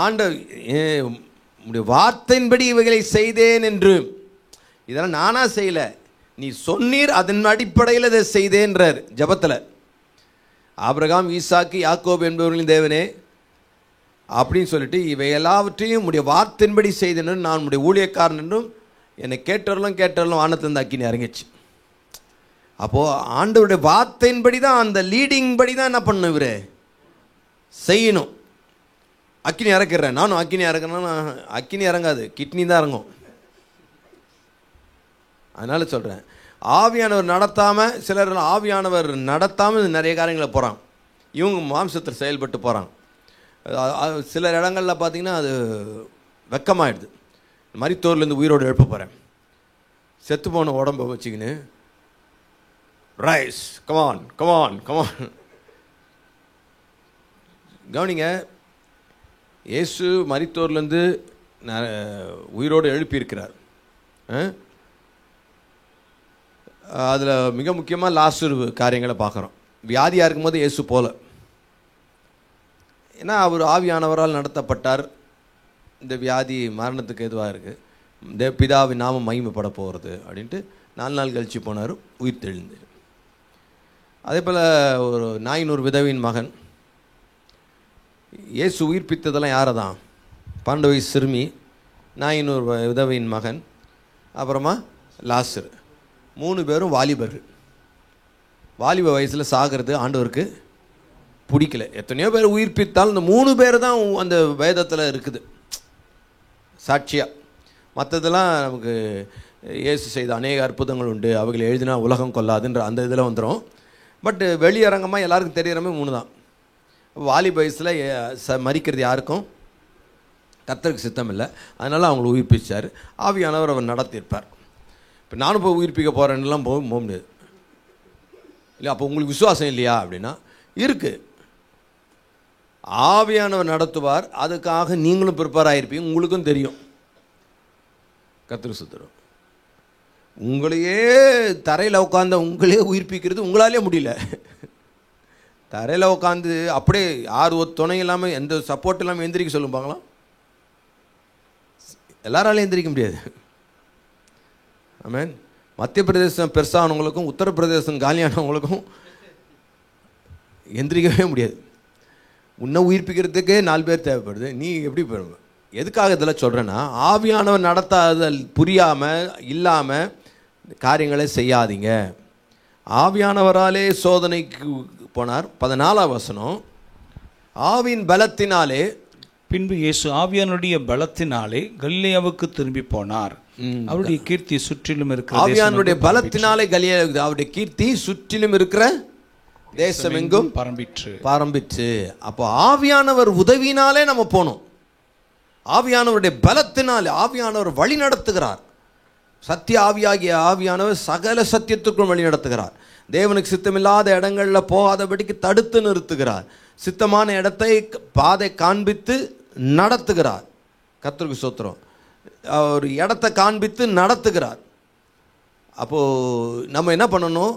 ஆண்டவர் வார்த்தையின்படி இவைகளை செய்தேன் என்று. இதெல்லாம் நானா செய்யல, நீ சொன்னீர், அதன் அடிப்படையில் இதை செய்தேன்றார் ஜபத்தில். ஆபிரகாம், ஈசாக்கு, யாக்கோபு என்பவர்களின் தேவனே அப்படின்னு சொல்லிட்டு இவை எல்லாவற்றையும் உடைய வார்த்தையின்படி செய்தேன், நான் உடைய ஊழியக்காரன் என்றும் என்னை கேட்டவர்களும் வானத்திலிருந்து அக்கினி இறங்கிச்சு. அப்போது ஆண்டவருடைய வார்த்தையின்படி தான், அந்த லீடிங் படி தான் என்ன பண்ணணும், இவர் செய்யணும். அக்கினி இறக்குறேன், நானும் அக்கினி இறக்குறேன்னா அக்கினி இறங்காது, கிட்னி தான் இறங்கும். அதனால் சொல்கிறேன், ஆவியானவர் நடத்தாமல், சிலர் ஆவியானவர் நடத்தாமல் நிறைய காரியங்களை போகிறான், இவங்க மாம்சத்தில் செயல்பட்டு போகிறாங்க. சில இடங்களில் பார்த்திங்கன்னா அது வெக்கமாகிடுது. மரித்தோர்லேருந்து உயிரோடு எழுப்ப போகிறேன், செத்து போன உடம்பை வச்சுக்கின்னு ரைஸ் கமான் கமான் கமான். கவனிங்க, இயேசு மரித்தோர்லேருந்து உயிரோடு எழுப்பியிருக்கிறார். அதில் மிக முக்கியமாக லாஸ்ட் காரியங்களை பார்க்குறோம். வியாதியாக இருக்கும்போது இயேசு போல, ஏன்னா அவர் ஆவியானவரால் நடத்தப்பட்டார். இந்த வியாதி மரணத்துக்கு எதுவாக இருக்குது, பிதாவின் நாமம் மகிமைப்பட போகிறது அப்படின்ட்டு 4 நாள் கழித்து போனார், உயிர் தெழுந்து. அதே போல் ஒரு 400 விதவையின் மகன், இயேசு உயிர்ப்பித்ததெல்லாம் யாரை தான், 12 வயசு சிறுமி, 400 விதவையின் மகன், அப்புறமா லாசர், 3 பேரும் வாலிபர்கள். வாலிப வயசில் சாகிறது ஆண்டவருக்கு பிடிக்கல. எத்தனையோ பேர் உயிர்ப்பித்தாலும் இந்த 3 பேர் தான் அந்த வேதத்தில் இருக்குது சாட்சியாக. மற்றதெல்லாம் நமக்கு இயேசு செய்த அநேக அற்புதங்கள் உண்டு, அவைகளை எழுதினா உலகம் கொள்ளாதுன்ற அந்த இதில் வந்துடும். பட் வெளியரங்கமாக எல்லாருக்கும் தெரிகிறமே 3 தான். வாலிப வயசில் மறிக்கிறது யாருக்கும் கர்த்தருக்கு சித்தம் இல்லை, அதனால் அவங்களை உயிர்ப்பிச்சார். ஆவியானவர் அவர் நடத்தியிருப்பார். இப்போ நானும் போய் உயிர்ப்பிக்க போகிறேன்னுலாம் போக முடியாது இல்லை. அப்போ உங்களுக்கு விசுவாசம் இல்லையா அப்படின்னா இருக்குது. ஆவியானவர் நடத்துவார், அதுக்காக நீங்களும் ப்ரிப்பேர் ஆகிருப்பீங்க, உங்களுக்கும் தெரியும். கர்த்தருக்கு சுத்தரும் உங்களையே தரையில் உட்காந்து உங்களே உயிர்ப்பிக்கிறது உங்களாலே முடியல. தரையில் உட்காந்து அப்படியே யார் ஒரு துணை இல்லாமல் எந்த சப்போர்ட் இல்லாமல் எந்திரிக்க சொல்லுவாங்களாம், எல்லாராலையும் எந்திரிக்க முடியாது. ஆமென். மத்திய பிரதேசம் பெருசானவங்களுக்கும் உத்தரப்பிரதேசம் காலியானவங்களுக்கும் எந்திரிக்கவே முடியாது. உன்னை உயிர்ப்பிக்கிறதுக்கே 4 பேர் தேவைப்படுது, நீ எப்படி போயிடுவ? எதுக்காக இதெல்லாம் சொல்கிறேன்னா, ஆவியானவர் நடத்தாதல் புரியாமல் இல்லாமல் காரியங்களை செய்யாதீங்க. ஆவியானவராலே சோதனைக்கு போனார். 14ஆம் வசனம், ஆவியின் பலத்தினாலே, பின்பு இயேசு ஆவியானுடைய பலத்தினாலே கலிலேயாவுக்கு திரும்பி போனார். அவருடைய கீர்த்தி சுற்றிலும் இருக்கிற ஆவியானுடைய பலத்தினாலே கலிலேயா, அவருடைய கீர்த்தி சுற்றிலும் இருக்கிற தேசம் எங்கும் பரம்பிற்று. அப்போ ஆவியானவர் உதவினாலே நம்ம போனோம். ஆவியானவருடைய பலத்தினாலே ஆவியானவர் வழி நடத்துகிறார். சத்திய ஆவியாகிய ஆவியானவர் சகல சத்தியத்துக்கும் வழி நடத்துகிறார். தேவனுக்கு சித்தமில்லாத இடங்களில் போகாதபடிக்கு தடுத்து நிறுத்துகிறார். சித்தமான இடத்தை பாதை காண்பித்து நடத்துகிறார். கர்த்தருக்கு ஸ்தோத்திரம். ஒரு இடத்தை காண்பித்து நடத்துகிறார். அப்போது நம்ம என்ன பண்ணணும்?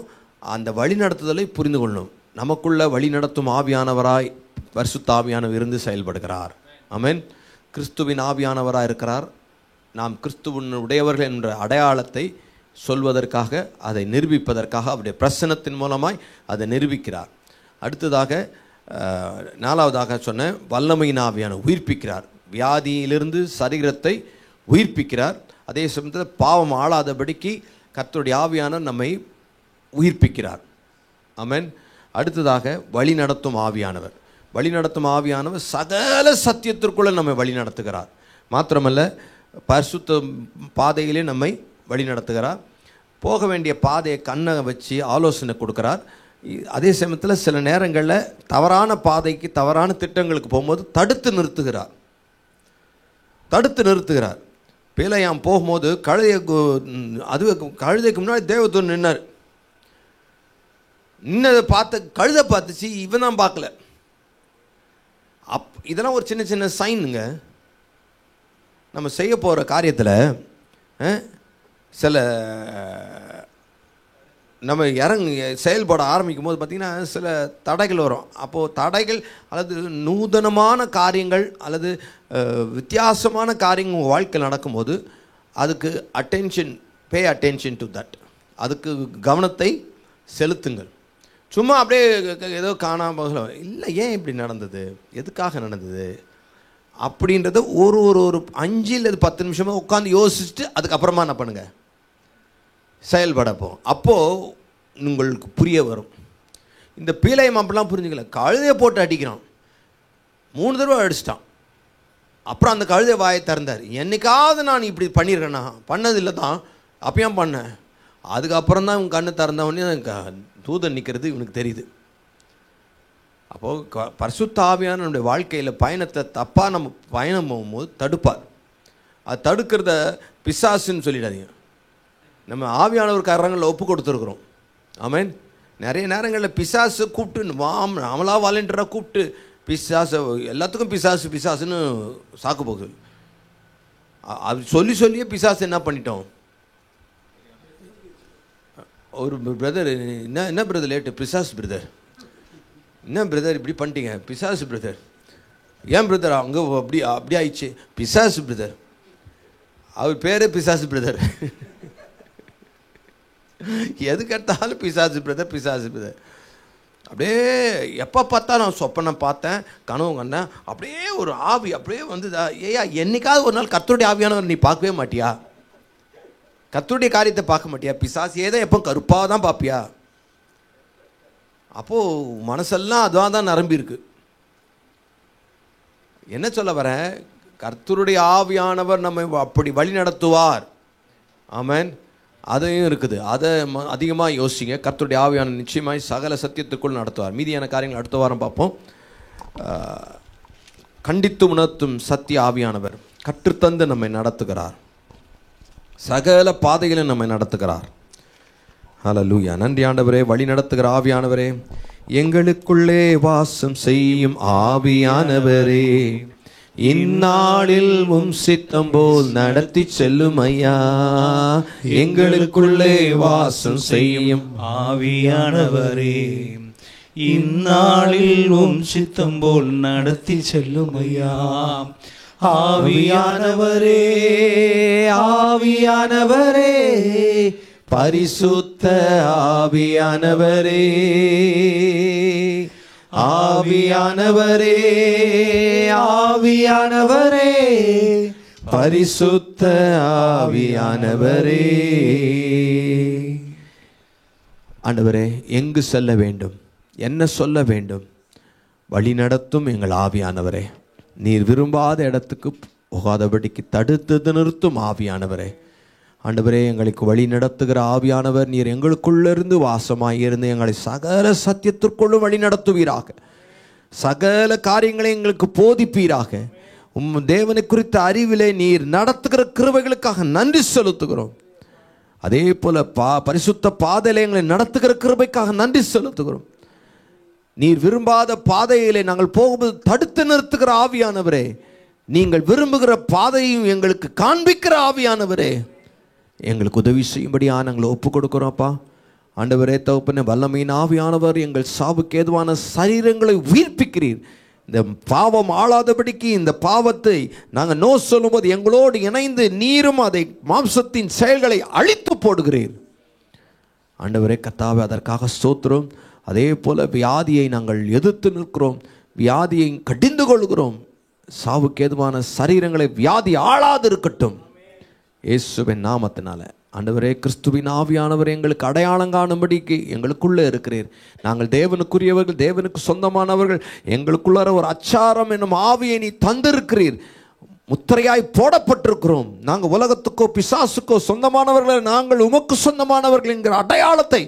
அந்த வழி நடத்துதலை புரிந்து கொள்ளணும். நமக்குள்ள வழி நடத்தும் ஆவியானவராய் பரிசுத்த ஆவியானவர் இருந்து செயல்படுகிறார். ஆமென். கிறிஸ்துவின் ஆவியானவராக இருக்கிறார். நாம் கிறிஸ்துவின் உடையவர்கள் என்ற அடையாளத்தை சொல்வதற்காக, அதை நிரூபிப்பதற்காக அவருடைய பிரசன்னத்தின் மூலமாய் அதை நிரூபிக்கிறார். அடுத்ததாக 4வதாக சொன்ன வல்லமையின் ஆவியானவர் உயிர்ப்பிக்கிறார். வியாதியிலிருந்து சரீரத்தை உயிர்ப்பிக்கிறார். அதே சமயத்தில் பாவம் ஆளாதபடிக்கு கர்த்தருடைய ஆவியானவர் நம்மை உயிர்ப்பிக்கிறார். ஆமென். அடுத்ததாக வழி நடத்தும் ஆவியானவர். வழி நடத்தும் ஆவியானவர் சகல சத்தியத்திற்குள்ளே நம்மை வழி நடத்துகிறார். மாத்திரமல்ல, பரிசுத்த பாதையிலே நம்மை வழி நடத்துகிறார். போக வேண்டிய பாதையை கண்ணை வச்சு ஆலோசனை கொடுக்கிறார். அதே சமயத்தில் சில நேரங்களில் தவறான பாதைக்கு, தவறான திட்டங்களுக்கு போகும்போது தடுத்து நிறுத்துகிறார். பேலையாம் போகும்போது கழுதைக்கு முன்னாடி தேவதூதன் நின்னார். நின்னதை கழுதை பார்த்துச்சு, இவன் தான் பார்க்கல. இதெல்லாம் ஒரு சின்ன சின்ன சைனுங்க. நம்ம செய்ய போகிற காரியத்தில் சில நம்ம செயல்பட ஆரம்பிக்கும் போது பார்த்திங்கன்னா சில தடைகள் வரும். அப்போது தடைகள் அல்லது நூதனமான காரியங்கள் அல்லது வித்தியாசமான காரியங்கள் உங்கள் வாழ்க்கையில் நடக்கும்போது அதுக்கு பே அட்டென்ஷன் டு தட். அதுக்கு கவனத்தை செலுத்துங்கள். சும்மா அப்படியே ஏதோ காணாமல் இல்லை, ஏன் இப்படி நடந்தது, எதுக்காக நடந்தது அப்படின்றத ஒரு 5 அல்லது 10 நிமிஷமாக உட்காந்து யோசிச்சுட்டு அதுக்கப்புறமா என்ன பண்ணுங்கள், செயல்படப்போம். அப்போது உங்களுக்கு புரிய வரும். இந்த பீலையம் அப்படிலாம் புரிஞ்சுக்கல. கழுதையை போட்டு அடிக்கிறான், 3 தடவை அடிச்சிட்டான். அப்புறம் அந்த கழுதை வாயை திறந்தார். என்னைக்காவது நான் இப்படி பண்ணியிருக்கேன்னா, பண்ணதில்லை தான், அப்பயும் பண்ணேன். அதுக்கப்புறம் தான் இவன் கண்ணு திறந்தவொடனே தூதன் நிற்கிறது இவனுக்கு தெரியுது. அப்போது பரிசுத்த ஆவியான நம்முடைய வாழ்க்கையில் பயணத்தை தப்பாக நம்ம பயணம் போகும்போது தடுப்பார். அது தடுக்கிறத பிசாசுன்னு சொல்லிடாதீங்க. நம்ம ஆவியானவர் காரங்களில் ஒப்பு கொடுத்துருக்குறோம். ஆமென். நிறைய நேரங்களில் பிசாசு கூப்பிட்டு நம்மளா வாலண்டியராக கூப்பிட்டு பிசாசை எல்லாத்துக்கும் பிசாசுன்னு சாக்கு போகுது. அது சொல்லியே பிசாசு என்ன பண்ணிட்டோம். ஒரு பிரதர், என்ன பிரதர் லேட்டு, பிசாசு பிரதர், என்ன பிரதர் இப்படி பண்ணிட்டீங்க, பிசாசு பிரதர். ஏன் பிரதர் அங்கே அப்படி ஆயிடுச்சு, பிசாசு பிரதர். அவர் பேரே பிசாசு பிரதர். எது கேட்டாலும் பிசாசு பிரதர். அப்படியே எப்போ பார்த்தாலும் சொப்பனை பார்த்தேன், கனவு கண்டேன், அப்படியே ஒரு ஆவி அப்படியே வந்து, ஏயா என்னைக்காவது ஒரு நாள் கர்த்தருடைய ஆவியானவர் நீ பார்க்கவே மாட்டியா? கர்த்தருடைய காரியத்தை பார்க்க மாட்டியா? பிசாசியே தான் எப்போ கருப்பாக தான் பார்ப்பியா? அப்போது மனசெல்லாம் அதுவாக தான் நிரம்பி இருக்கு. என்ன சொல்ல வரேன், கர்த்தருடைய ஆவியானவர் நம்மை அப்படி வழி நடத்துவார். ஆமென். அதையும் இருக்குது. அதை அதிகமாக யோசிங்க. கர்த்தருடைய ஆவியானவர் நிச்சயமாய் சகல சத்தியத்துக்குள் நடத்துவார். மீதியான காரியங்கள் அடுத்த வாரம் பார்ப்போம். கண்டித்து உணர்த்தும் சத்திய ஆவியானவர் கற்றுத்தந்து நம்மை நடத்துகிறார். சகல பாதைகளும் நம்மை நடத்துகிறார். ஹல்லேலூயா. நன்றி ஆண்டவரே. வழி நடத்துகிற ஆவியானவரே, எங்களுக்குள்ளே வாசம் செய்யும் ஆவியானவரே, இந்நாளில் உம் சித்தம் போல் நடத்தி செல்லும் ஐயா. எங்களுக்குள்ளே வாசம் செய்யும் ஆவியானவரே, இந்நாளில் உம் சித்தம் போல் நடத்தி செல்லும் ஐயா. ஆவியானவரே, ஆவியானவரே, பரிசுத்த ஆவியானவரே, ஆவியானவரே, ஆவியானவரே, பரிசுத்த ஆவியானவரே. ஆண்டவரே, எங்கு செல்ல வேண்டும், என்ன சொல்ல வேண்டும், வழி நடத்தும் எங்கள் ஆவியானவரே. நீர் விரும்பாத இடத்துக்கு போகாதபடிக்கு தடுத்து நிறுத்தும் ஆவியானவரே. ஆண்டவரே, எங்களுக்கு வழி நடத்துகிற ஆவியானவர் நீர் எங்களுக்குள்ளிருந்து வாசமாயிருந்து எங்களை சகல சத்தியத்திற்குள்ளும் வழி நடத்துவீராக. சகல காரியங்களை எங்களுக்கு போதிப்பீராக. தேவனை குறித்த அறிவிலே நீர் நடத்துகிற கிருபைகளுக்காக நன்றி செலுத்துகிறோம். அதே போல பரிசுத்த பாதையிலே எங்களை நடத்துகிற கிருபைக்காக நன்றி செலுத்துகிறோம். நீர் விரும்பாத பாதையிலே நாங்கள் போகும்போது தடுத்து நிறுத்துகிற ஆவியானவரே, நீங்கள் விரும்புகிற பாதையும் எங்களுக்கு காண்பிக்கிற ஆவியானவரே, எங்களுக்கு உதவி செய்யும்படியா நாங்கள் ஒப்பு கொடுக்கிறோம்ப்பா. ஆண்டவரே தகப்பனே, வல்லமையின் ஆவியானவர் எங்கள் சாவுக்கு ஏதுவான சரீரங்களை உயிர்ப்பிக்கிறீர். இந்த பாவம் ஆளாதபடிக்கு இந்த பாவத்தை நாங்கள் நோ சொல்லும்போது எங்களோடு இணைந்து நீரும் அதை மாம்சத்தின் செயல்களை அழித்து போடுகிறீர். ஆண்டவரே கர்த்தாவே, அதற்காக ஸ்தோத்திரம். அதே போல வியாதியை நாங்கள் எதிர்த்து நிற்கிறோம், வியாதியை கடிந்து கொள்கிறோம். சாவுக்கு ஏதுவான சரீரங்களை வியாதி ஆளாது இருக்கட்டும் இயேசுவின் நாமத்தினால. ஆண்டவரே, கிறிஸ்துவின் ஆவியானவர் எங்களுக்கு அடையாளம் காணும்படிக்கு எங்களுக்குள்ளே இருக்கிறீர். நாங்கள் தேவனுக்குரியவர்கள், தேவனுக்கு சொந்தமானவர்கள். எங்களுக்குள்ளார ஒரு அச்சாரம் என்னும் ஆவியை நீ தந்திருக்கிறீர். முத்திரையாய் போடப்பட்டிருக்கிறோம். நாங்கள் உலகத்துக்கோ பிசாசுக்கோ சொந்தமானவர்கள், நாங்கள் உமக்கு சொந்தமானவர்கள் என்கிற அடையாளத்தை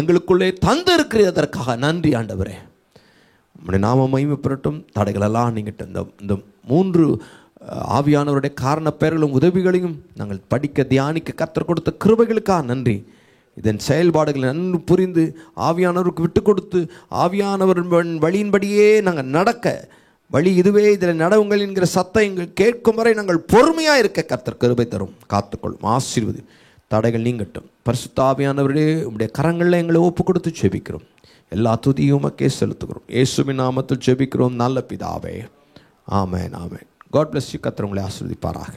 எங்களுக்குள்ளே தந்திருக்கிறீர். அதற்காக நன்றி ஆண்டவரே. உம்முடைய நாமம் மகிமைப்படட்டும். தடைகளெல்லாம் நீங்கள் இந்த 3 ஆவியானவருடைய காரண பெயர்களும் உதவிகளையும் நாங்கள் படிக்க தியானிக்க கர்த்தர் கொடுத்த கிருபைகளுக்காக நன்றி. இதன் செயல்பாடுகளை நன்கு புரிந்து ஆவியானவருக்கு விட்டு கொடுத்து ஆவியானவர் வழியின்படியே நாங்கள் நடக்க, வழி இதுவே, இதில் நடவுங்கள் என்கிற சத்தம் எங்கள் கேட்கும் வரை நாங்கள் பொறுமையாக இருக்க கர்த்தர் கிருபை தரும். காத்துக்கொள்ளும், ஆசீர்வதி. தடைகள் நீங்கட்டும். பரிசுத்த ஆவியானவரே, உம்முடைய கரங்களில் எங்களை ஒப்பு கொடுத்து ஜெபிக்கிறோம். எல்லா துதியும் உமக்கே செலுத்துகிறோம். இயேசுவின் நாமத்தில் ஜெபிக்கிறோம் நல்ல பிதாவே. ஆமென், ஆமென். God bless you. கர்த்தர் உங்களை ஆசீர்வதிப்பாராக.